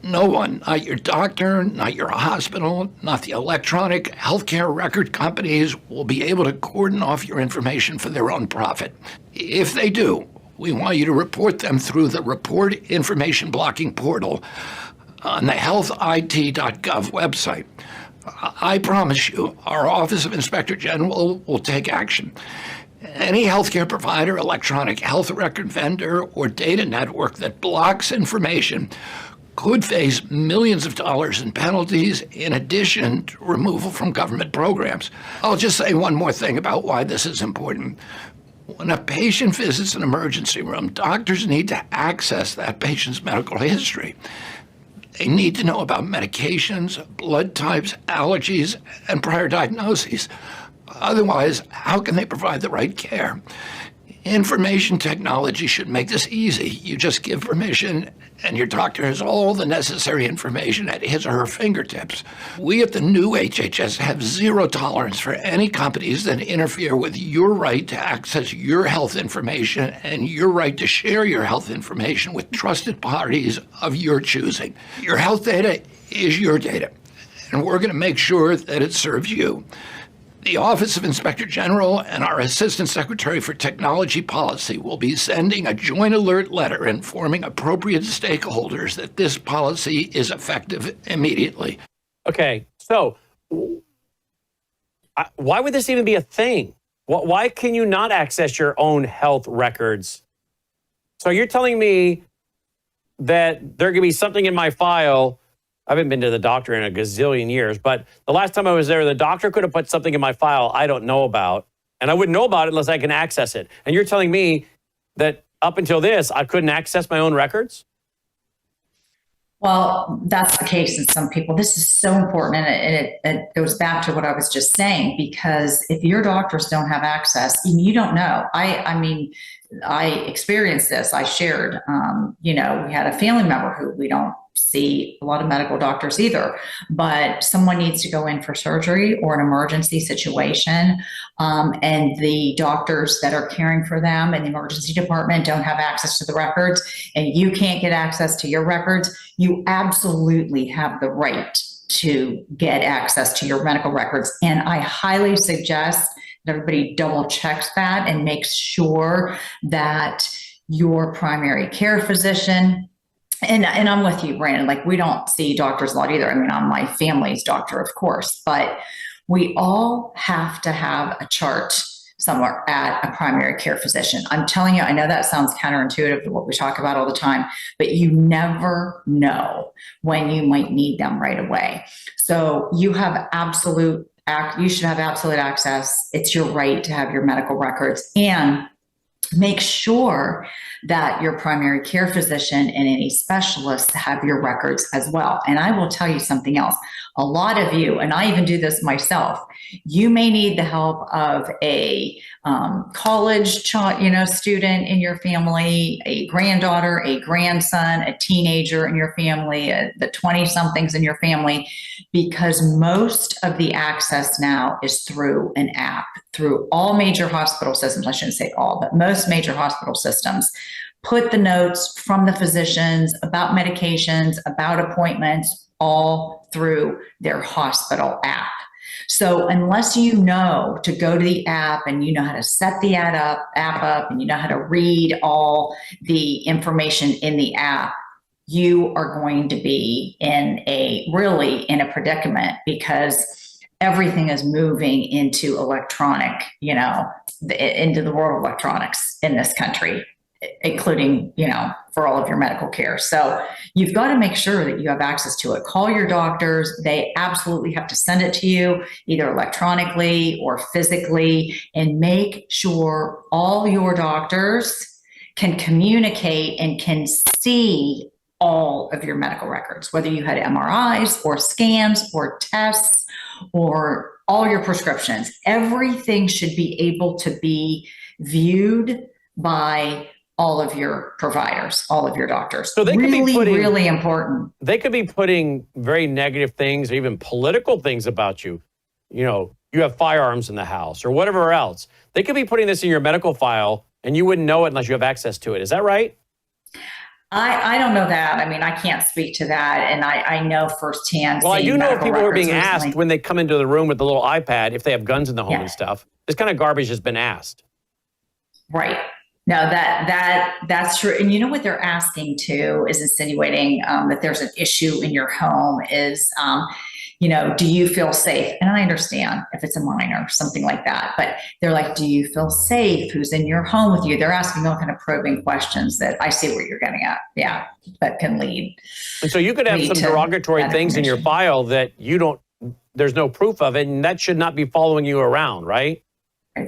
No one, not your doctor, not your hospital, not the electronic healthcare record companies, will be able to cordon off your information for their own profit. If they do, we want you to report them through the Report Information Blocking portal on the healthit.gov website. I promise you, our Office of Inspector General will take action. Any healthcare provider, electronic health record vendor, or data network that blocks information could face millions of dollars in penalties in addition to removal from government programs. I'll just say one more thing about why this is important. When a patient visits an emergency room, doctors need to access that patient's medical history. They need to know about medications, blood types, allergies, and prior diagnoses. Otherwise, how can they provide the right care? Information technology should make this easy. You just give permission, and your doctor has all the necessary information at his or her fingertips. We at the new HHS have zero tolerance for any companies that interfere with your right to access your health information and your right to share your health information with trusted parties of your choosing. Your health data is your data, and we're going to make sure that it serves you. The Office of Inspector General and our Assistant Secretary for Technology Policy will be sending a joint alert letter informing appropriate stakeholders that this policy is effective immediately. Okay, so why would this even be a thing? Why can you not access your own health records? So you're telling me that there could be something in my file. I haven't been to the doctor in a gazillion years, but the last time I was there, the doctor could have put something in my file I don't know about, and I wouldn't know about it unless I can access it. And you're telling me that up until this, I couldn't access my own records? Well, that's the case in some people. This is so important, and it goes back to what I was just saying, because if your doctors don't have access, you don't know. I mean, I experienced this. I shared, we had a family member who we don't see a lot of medical doctors either, but someone needs to go in for surgery or an emergency situation, and the doctors that are caring for them in the emergency department don't have access to the records, and you can't get access to your records. You absolutely have the right to get access to your medical records, and I highly suggest that everybody double checks that and makes sure that your primary care physician, and I'm with you, Brandon, like we don't see doctors a lot either. I mean, I'm my family's doctor, of course, but we all have to have a chart somewhere at a primary care physician. I'm telling you, I know that sounds counterintuitive to what we talk about all the time, but you never know when you might need them right away. So you should have absolute access. It's your right to have your medical records, and make sure that your primary care physician and any specialists have your records as well. And I will tell you something else. A lot of you, and I even do this myself, you may need the help of a college student in your family, a granddaughter, a grandson, a teenager in your family, the 20-somethings in your family, because most of the access now is through an app, through all major hospital systems. I shouldn't say all, but most major hospital systems put the notes from the physicians about medications, about appointments, all through their hospital app. So unless you know to go to the app and you know how to set the app up and you know how to read all the information in the app, you are going to be in a predicament, because everything is moving into electronic, into the world of electronics in this country, including, for all of your medical care. So you've got to make sure that you have access to it. Call your doctors. They absolutely have to send it to you, either electronically or physically, and make sure all your doctors can communicate and can see all of your medical records, whether you had MRIs or scans or tests or all your prescriptions. Everything should be able to be viewed by all of your providers, all of your doctors. So they really, could be putting, really important. They could be putting very negative things or even political things about you. You have firearms in the house or whatever else. They could be putting this in your medical file and you wouldn't know it unless you have access to it. Is that right? I don't know that. I mean, I can't speak to that. And I know firsthand. Well, I do know people who are being asked when they come into the room with the little iPad, if they have guns in the home and stuff. This kind of garbage has been asked. Right. No, that's true. And you know what they're asking too is insinuating that there's an issue in your home is, do you feel safe? And I understand if it's a minor, something like that, but they're like, do you feel safe? Who's in your home with you? They're asking all kind of probing questions that I see where you're getting at. Yeah, that can lead. And so you could have some derogatory things in your file that there's no proof of it, and that should not be following you around, right?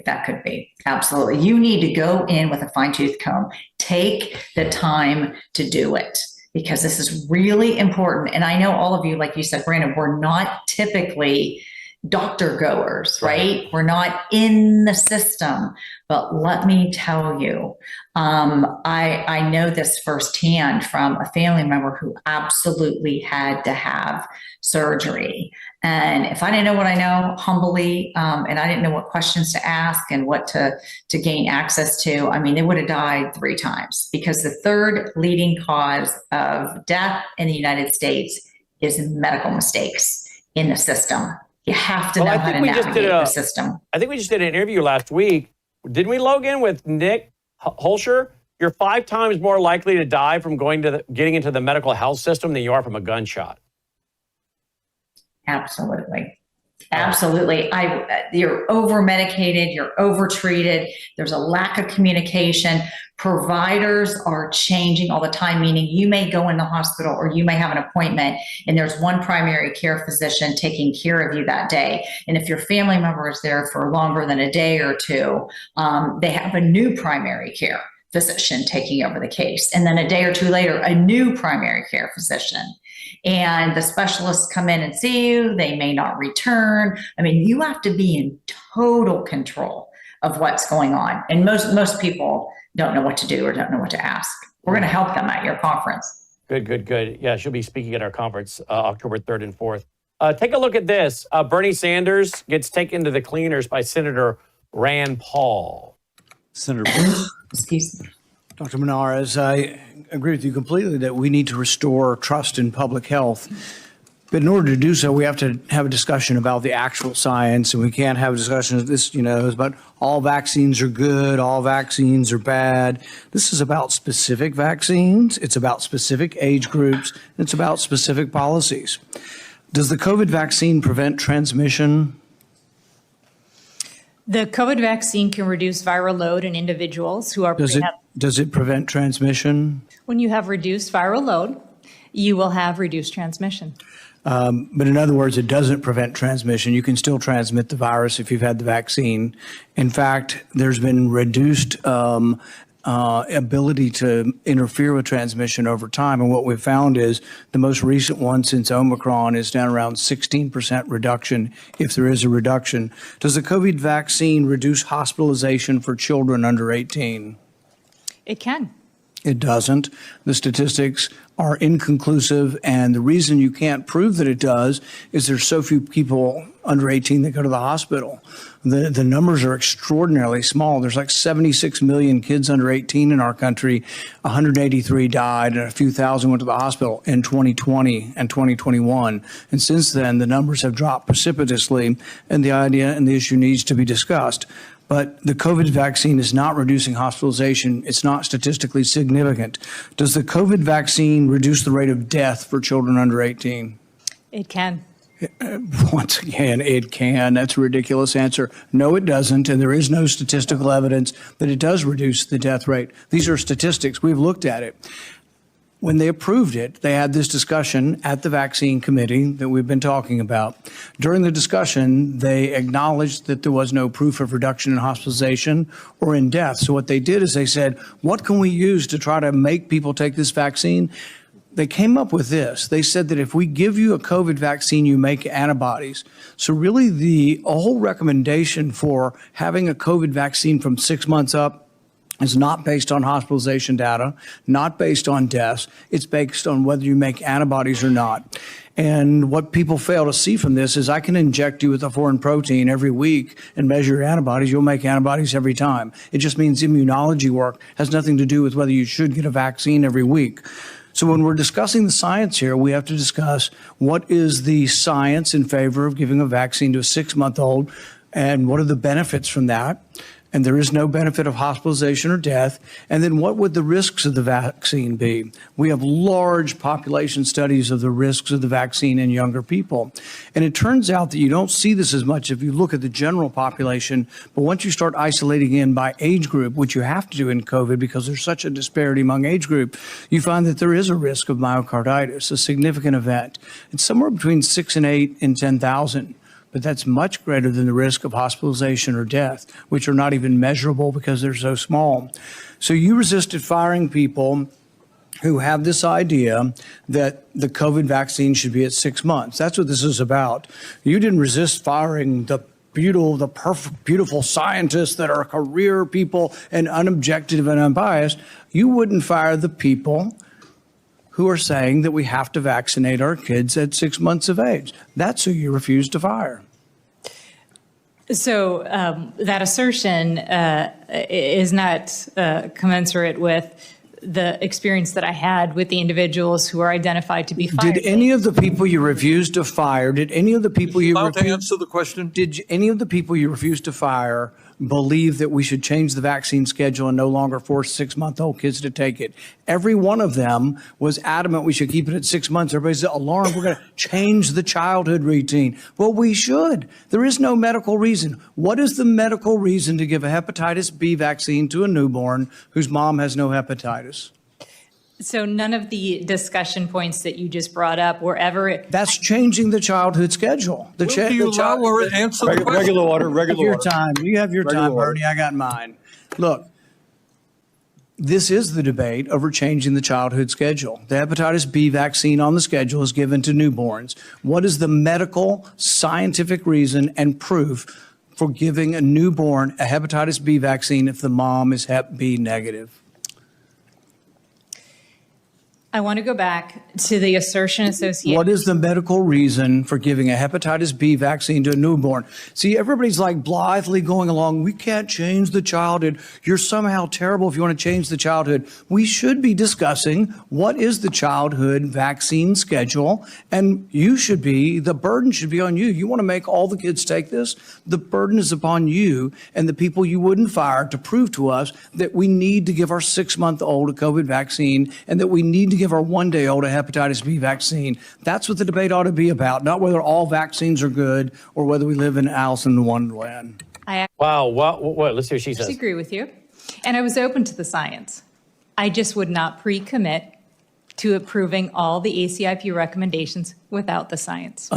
That could be. Absolutely. You need to go in with a fine-tooth comb. Take the time to do it, because this is really important. And I know all of you, like you said, Brandon, we're not typically doctor goers, right? We're not in the system. But let me tell you, I know this firsthand from a family member who absolutely had to have surgery. And if I didn't know what I know humbly, and I didn't know what questions to ask and what to gain access to, I mean, they would have died 3 times, because the third leading cause of death in the United States is medical mistakes in the system. You have to know how to navigate the system. I think we just did an interview last week. Didn't we, Logan, with Nick Holscher? You're 5 times more likely to die from getting into the medical health system than you are from a gunshot. Absolutely. Absolutely. You're over medicated, you're over treated, there's a lack of communication. Providers are changing all the time, meaning you may go in the hospital or you may have an appointment and there's one primary care physician taking care of you that day. And if your family member is there for longer than a day or two, they have a new primary care physician taking over the case. And then a day or two later, a new primary care physician. And the specialists come in and see you, they may not return. I mean, you have to be in total control of what's going on. And most people don't know what to do or don't know what to ask. We're going to help them at your conference. Good. Yeah, she'll be speaking at our conference October 3rd and 4th. Take a look at this. Bernie Sanders gets taken to the cleaners by Senator Rand Paul. Senator. Excuse me. Dr. Menares, I agree with you completely that we need to restore trust in public health. But in order to do so, we have to have a discussion about the actual science, and we can't have a discussion of this, is about all vaccines are good, all vaccines are bad. This is about specific vaccines. It's about specific age groups. And it's about specific policies. Does the COVID vaccine prevent transmission? The COVID vaccine can reduce viral load in individuals who are. Does it prevent transmission? When you have reduced viral load, you will have reduced transmission. But in other words, it doesn't prevent transmission. You can still transmit the virus if you've had the vaccine. In fact, there's been reduced ability to interfere with transmission over time. And what we've found is the most recent one since Omicron is down around 16% reduction, if there is a reduction. Does the COVID vaccine reduce hospitalization for children under 18? It can. It doesn't. The statistics are inconclusive, and the reason you can't prove that it does is there's so few people under 18 that go to the hospital. The numbers are extraordinarily small. There's like 76 million kids under 18 in our country. 183 died, and a few thousand went to the hospital in 2020 and 2021. And since then, the numbers have dropped precipitously, and the idea and the issue needs to be discussed. But the COVID vaccine is not reducing hospitalization. It's not statistically significant. Does the COVID vaccine reduce the rate of death for children under 18? It can. Once again, it can. That's a ridiculous answer. No, it doesn't. And there is no statistical evidence that it does reduce the death rate. These are statistics. We've looked at it. When they approved it, they had this discussion at the vaccine committee that we've been talking about. During the discussion, they acknowledged that there was no proof of reduction in hospitalization or in death. So what they did is they said, what can we use to try to make people take this vaccine? They came up with this. They said that if we give you a COVID vaccine, you make antibodies. So really the whole recommendation for having a COVID vaccine from 6 months up is not based on hospitalization data, not based on deaths. It's based on whether you make antibodies or not. And what people fail to see from this is I can inject you with a foreign protein every week and measure your antibodies. You'll make antibodies every time. It just means immunology work has nothing to do with whether you should get a vaccine every week. So when we're discussing the science here, we have to discuss what is the science in favor of giving a vaccine to a 6-month-old and what are the benefits from that. And there is no benefit of hospitalization or death. And then what would the risks of the vaccine be? We have large population studies of the risks of the vaccine in younger people. And it turns out that you don't see this as much if you look at the general population. But once you start isolating in by age group, which you have to do in COVID because there's such a disparity among age group, you find that there is a risk of myocarditis, a significant event. It's somewhere between 6 and 8 in 10,000. But that's much greater than the risk of hospitalization or death, which are not even measurable because they're so small. So you resisted firing people who have this idea that the COVID vaccine should be at 6 months. That's what this is about. You didn't resist firing the perfect, beautiful scientists that are career people and unobjective and unbiased. You wouldn't fire the people who are saying that we have to vaccinate our kids at 6 months of age. That's who you refuse to fire. So that assertion is not commensurate with the experience that I had with the individuals who are identified to be fired. Did any of the people you refused to fire, did any of the people you refused to answer the question? Did any of the people you refused to fire believe that we should change the vaccine schedule and no longer force 6-month-old kids to take it. Every one of them was adamant we should keep it at 6 months. Everybody's alarmed. We're going to change the childhood routine. Well, we should. There is no medical reason. What is the medical reason to give a hepatitis B vaccine to a newborn whose mom has no hepatitis? So none of the discussion points that you just brought up were ever. That's changing the childhood schedule. Will you allow her to answer the question? Regular order. You have your time, Bernie. I got mine. Look, this is the debate over changing the childhood schedule. The hepatitis B vaccine on the schedule is given to newborns. What is the medical, scientific reason and proof for giving a newborn a hepatitis B vaccine if the mom is Hep B negative? I want to go back to the assertion associated. What is the medical reason for giving a hepatitis B vaccine to a newborn? See, everybody's like blithely going along. We can't change the childhood. You're somehow terrible if you want to change the childhood. We should be discussing what is the childhood vaccine schedule, and the burden should be on you. You want to make all the kids take this? The burden is upon you and the people you wouldn't fire to prove to us that we need to give our 6-month-old a COVID vaccine and that we need to give our 1-day-old a hepatitis B vaccine. That's what the debate ought to be about, not whether all vaccines are good or whether we live in Alice in Wonderland. Wow. What? Let's see what she says. I agree with you. And I was open to the science. I just would not pre-commit to approving all the ACIP recommendations without the science.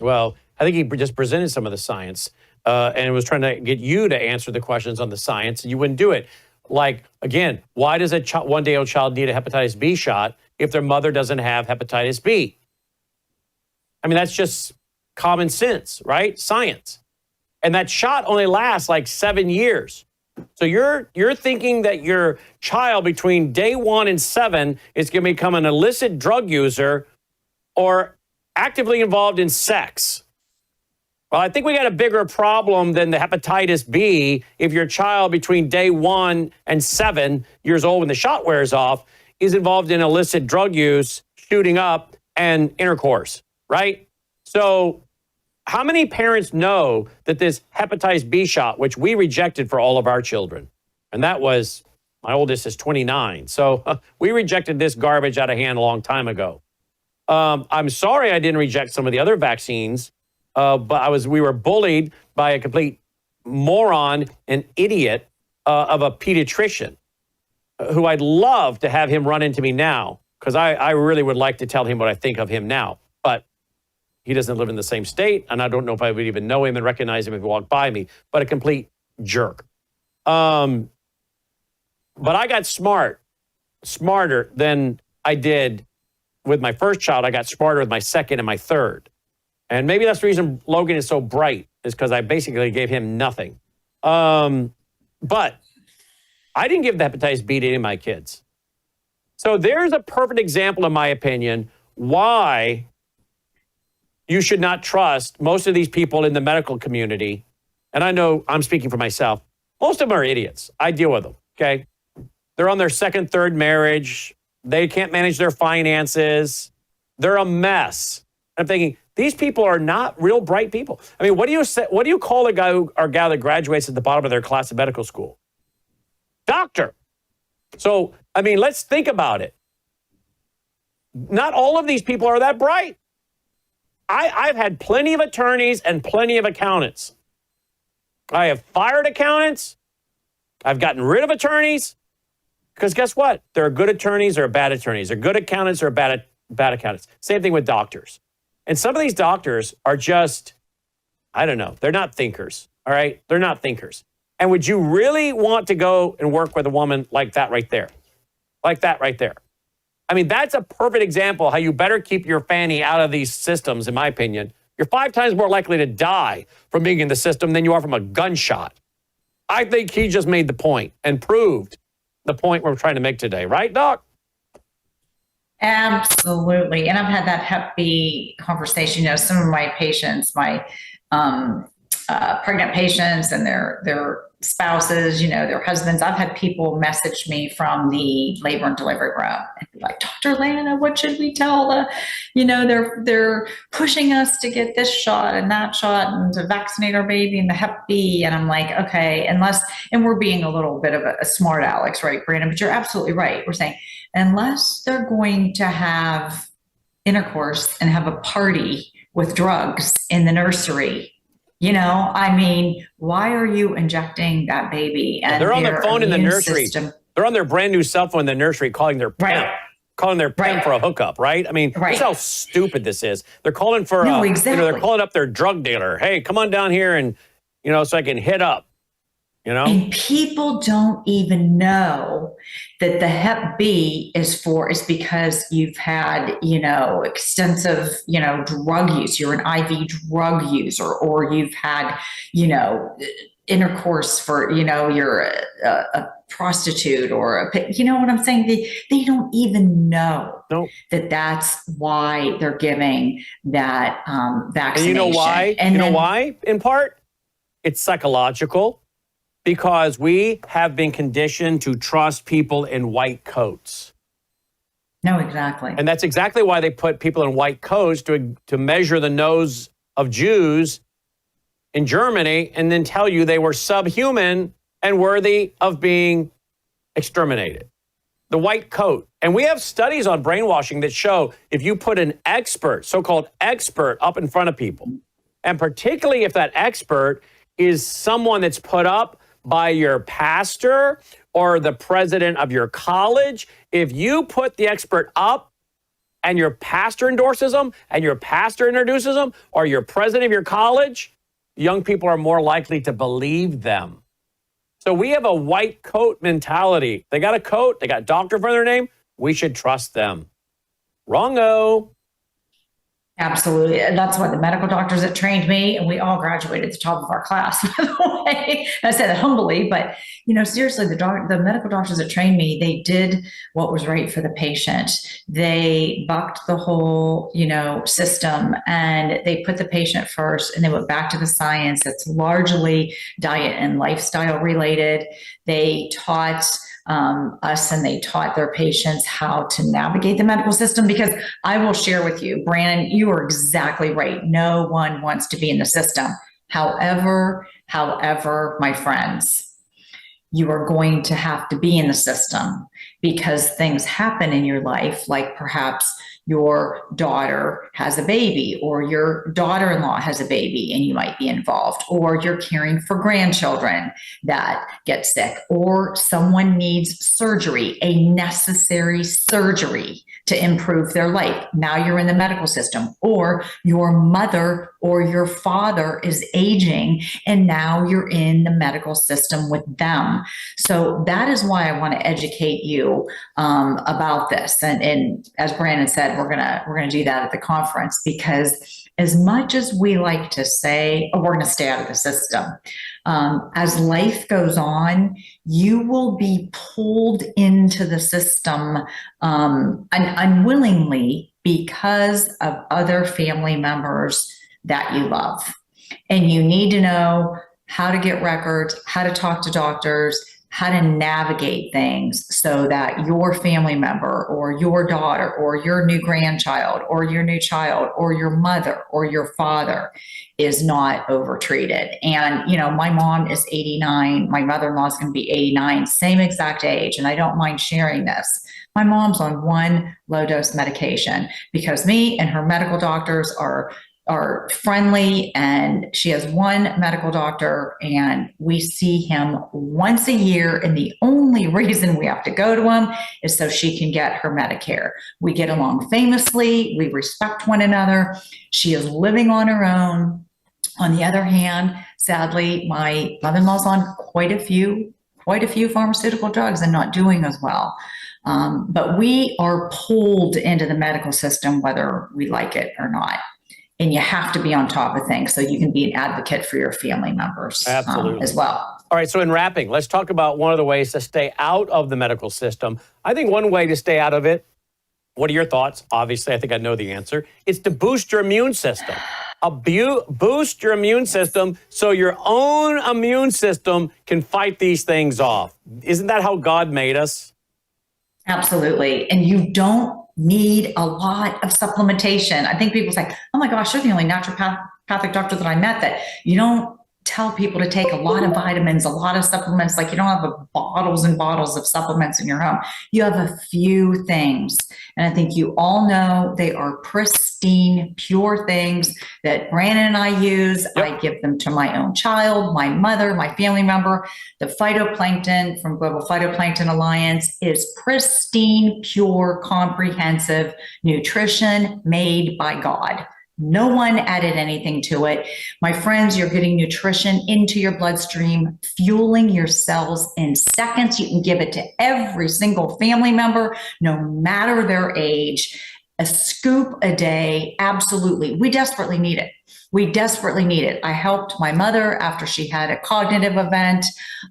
Well, I think he just presented some of the science and was trying to get you to answer the questions on the science, and you wouldn't do it. Like, again, why does a 1-day-old child need a hepatitis B shot if their mother doesn't have hepatitis B? I mean, that's just common sense, right? Science. And that shot only lasts like 7 years. So you're thinking that your child between day 1 and 7 is going to become an illicit drug user or actively involved in sex. Well, I think we got a bigger problem than the hepatitis B if your child between day 1 and 7 years old when the shot wears off is involved in illicit drug use, shooting up, and intercourse, right? So how many parents know that this hepatitis B shot, which we rejected for all of our children, and that was, my oldest is 29, so we rejected this garbage out of hand a long time ago. I'm sorry I didn't reject some of the other vaccines, but we were bullied by a complete moron and idiot of a pediatrician who I'd love to have him run into me now, because I really would like to tell him what I think of him now. But he doesn't live in the same state, and I don't know if I would even know him and recognize him if he walked by me, but a complete jerk. But I got smarter than I did with my first child. I got smarter with my second and my third. And maybe that's the reason Logan is so bright, is because I basically gave him nothing. But I didn't give the hepatitis B to any of my kids. So there's a perfect example, in my opinion, why you should not trust most of these people in the medical community. And I know I'm speaking for myself. Most of them are idiots. I deal with them, okay? They're on their second, third marriage. They can't manage their finances. They're a mess. I'm thinking, these people are not real bright people. I mean, what do you call a guy or gal that graduates at the bottom of their class of medical school? Doctor. So, I mean, let's think about it. Not all of these people are that bright. I've had plenty of attorneys and plenty of accountants. I have fired accountants. I've gotten rid of attorneys. Because guess what? There are good attorneys or bad attorneys. There are good accountants or bad accountants. Same thing with doctors. And some of these doctors are just, I don't know, they're not thinkers, all right? They're not thinkers. And would you really want to go and work with a woman like that right there? Like that right there. I mean, that's a perfect example how you better keep your fanny out of these systems, in my opinion. You're 5 times more likely to die from being in the system than you are from a gunshot. I think he just made the point and proved the point we're trying to make today. Right, Doc? Absolutely. And I've had that Hep B conversation. You know, some of my patients, my pregnant patients and their spouses, their husbands. I've had people message me from the labor and delivery room and be like, Dr. Lana, what should we tell they're pushing us to get this shot and that shot and to vaccinate our baby and the Hep B. And I'm like, okay, and we're being a little bit of a smart Alex, right, Brandon? But you're absolutely right. We're saying, unless they're going to have intercourse and have a party with drugs in the nursery, why are you injecting that baby? And they're on their phone in the nursery. System? They're on their brand new cell phone in the nursery calling their pimp. Right. Calling their pimp for a hookup, right? This is how stupid this is. They're calling for they're calling up their drug dealer. Hey, come on down here and, so I can hit up. And people don't even know that the Hep B is because you've had, extensive, drug use. You're an IV drug user, or you've had, intercourse for, you're a prostitute or what I'm saying? They don't even know that that's why they're giving that vaccination. And you know why? Why? In part, it's psychological. Because we have been conditioned to trust people in white coats. No, exactly. And that's exactly why they put people in white coats to measure the nose of Jews in Germany and then tell you they were subhuman and worthy of being exterminated. The white coat. And we have studies on brainwashing that show if you put an expert, so-called expert, up in front of people, and particularly if that expert is someone that's put up by your pastor or the president of your college, if you put the expert up and your pastor endorses them and your pastor introduces them or your president of your college, young people are more likely to believe them. So we have a white coat mentality. They got a coat, they got doctor in front of their name, we should trust them. Wrong-o. Absolutely. That's what the medical doctors that trained me, and we all graduated at the top of our class, by the way. I said it humbly, but seriously, the medical doctors that trained me, they did what was right for the patient. They bucked the whole, system, and they put the patient first, and they went back to the science that's largely diet and lifestyle related. They taught us, and they taught their patients how to navigate the medical system, because I will share with you, Brannon, you are exactly right. No one wants to be in the system. However, my friends, you are going to have to be in the system because things happen in your life, like perhaps your daughter has a baby, or your daughter-in-law has a baby and you might be involved, or you're caring for grandchildren that get sick, or someone needs surgery, a necessary surgery to improve their life. Now you're in the medical system, or your mother or your father is aging and now you're in the medical system with them. So that is why I want to educate you about this. And as Brandon said, we're gonna do that at the conference, because as much as we like to say, oh, we're going to stay out of the system, as life goes on, you will be pulled into the system unwillingly because of other family members that you love. And you need to know how to get records, how to talk to doctors, how to navigate things so that your family member or your daughter or your new grandchild or your new child or your mother or your father is not overtreated. And, my mom is 89. My mother-in-law is going to be 89, same exact age. And I don't mind sharing this. My mom's on one low-dose medication because me and her medical doctors are friendly, and she has one medical doctor and we see him once a year, and the only reason we have to go to him is so she can get her Medicare. We get along famously, we respect one another. She is living on her own. On the other hand, sadly, my mother-in-law's on quite a few pharmaceutical drugs and not doing as well. But we are pulled into the medical system whether we like it or not. And you have to be on top of things so you can be an advocate for your family members as well. All right, so in wrapping, let's talk about one of the ways to stay out of the medical system. I think one way to stay out of it, what are your thoughts? Obviously, I think I know the answer. It's to boost your immune system. boost your immune system so your own immune system can fight these things off. Isn't that how God made us? Absolutely. And you don't need a lot of supplementation. I think people say, oh my gosh, you're the only naturopathic doctor that I met that you don't tell people to take a lot of vitamins, a lot of supplements. Like you don't have bottles and bottles of supplements in your home. You have a few things. And I think you all know they are pristine, pure things that Brannon and I use. Yep. I give them to my own child, my mother, my family member. The phytoplankton from Global Phytoplankton Alliance is pristine, pure, comprehensive nutrition made by God. No one added anything to it. My friends, you're getting nutrition into your bloodstream, fueling your cells in seconds. You can give it to every single family member, no matter their age. A scoop a day, absolutely. We desperately need it. We desperately need it. I helped my mother after she had a cognitive event.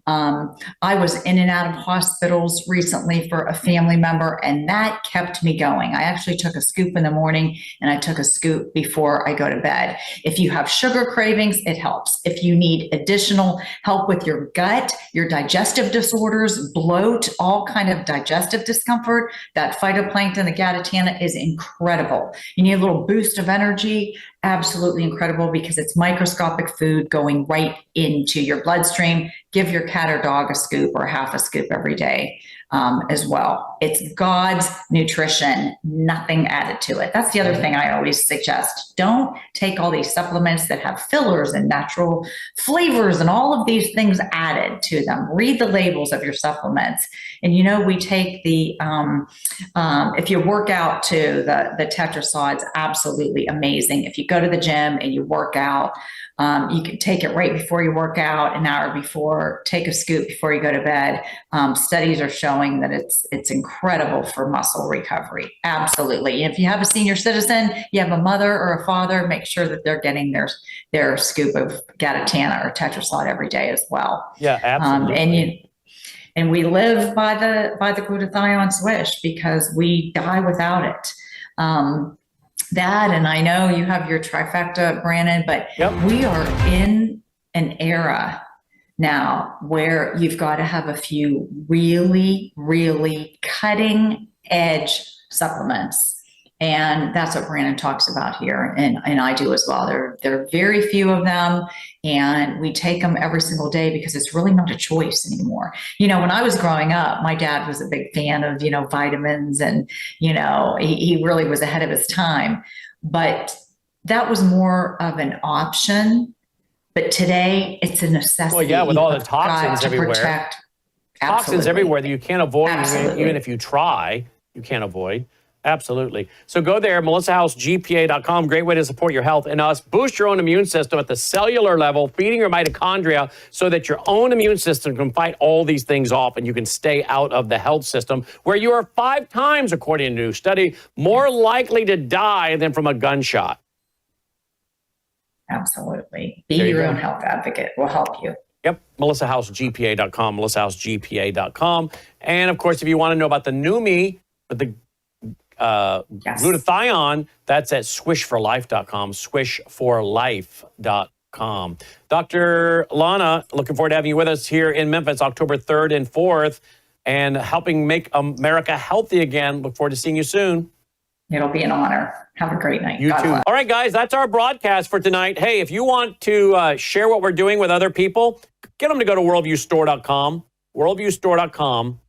I was in and out of hospitals recently for a family member, and that kept me going. I actually took a scoop in the morning and I took a scoop before I go to bed. If you have sugar cravings, it helps. If you need additional help with your gut, your digestive disorders, bloat, all kind of digestive discomfort, that phytoplankton, the gaditana, is incredible. You need a little boost of energy. Absolutely incredible because it's microscopic food going right into your bloodstream. Give your cat or dog a scoop or half a scoop every day as well. It's God's nutrition, nothing added to it. That's the other thing I always suggest. Don't take all these supplements that have fillers and natural flavors and all of these things added to them. Read the labels of your supplements. And we take the, if you work out too, the tetrasods, absolutely amazing. If you go to the gym and you work out, you can take it right before you work out, an hour before, take a scoop before you go to bed. Studies are showing that it's incredible for muscle recovery. Absolutely. And if you have a senior citizen, you have a mother or a father, make sure that they're getting their scoop of gaditana or tetrasod every day as well. Yeah, absolutely. And we live by the glutathione swish because we die without it. That, and I know you have your trifecta, Brannon, but we are in an era now where you've got to have a few really, really cutting edge supplements. And that's what Brannon talks about here. And I do as well. There are very few of them, and we take them every single day because it's really not a choice anymore. When I was growing up, my dad was a big fan of, vitamins, and, he really was ahead of his time. But that was more of an option. But today it's a necessity. Well, yeah, with all the toxins everywhere. Toxins everywhere that you can't avoid, even if you try, you can't avoid. Absolutely. So go there, melissahousegpa.com. Great way to support your health and us. Boost your own immune system at the cellular level, feeding your mitochondria so that your own immune system can fight all these things off and you can stay out of the health system where you are 5 times, according to a new study, more likely to die than from a gunshot. Absolutely. Be your own health advocate. We'll help you. Yep, melissahousegpa.com, melissahousegpa.com. And, of course, if you want to know about the new me, but the glutathione, that's at swishforlife.com, swishforlife.com. Dr. Lana, looking forward to having you with us here in Memphis, October 3rd and 4th, and helping make America healthy again. Look forward to seeing you soon. It'll be an honor. Have a great night. You too. All right, guys, that's our broadcast for tonight. Hey, if you want to share what we're doing with other people, get them to go to worldviewstore.com, worldviewstore.com.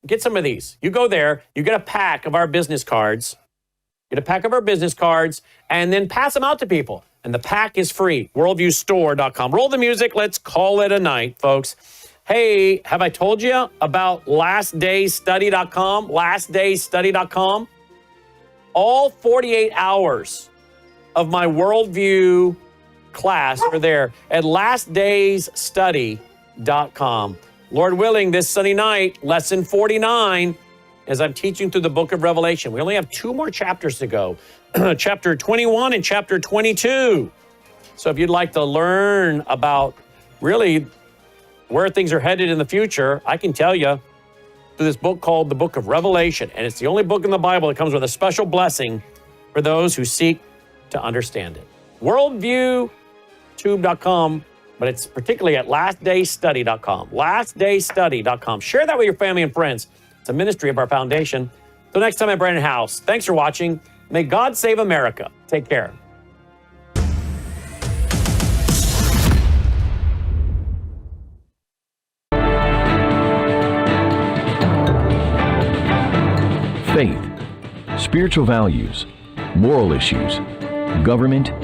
Get some of these. You go there, you get a pack of our business cards, and then pass them out to people. And the pack is free, worldviewstore.com. Roll the music. Let's call it a night, folks. Hey, have I told you about lastdaystudy.com? Lastdaystudy.com? All 48 hours of my worldview class are there at lastdaysstudy.com. Lord willing, this Sunday night, lesson 49, as I'm teaching through the book of Revelation. We only have 2 more chapters to go, chapter 21 and chapter 22. So if you'd like to learn about really where things are headed in the future, I can tell you through this book called the Book of Revelation. And it's the only book in the Bible that comes with a special blessing for those who seek to understand it. worldviewtube.com, but it's particularly at lastdaystudy.com. Lastdaystudy.com. Share that with your family and friends. It's a ministry of our foundation. Till next time, I'm Brannon Howse. Thanks for watching. May God save America. Take care. Faith, spiritual values, moral issues, government,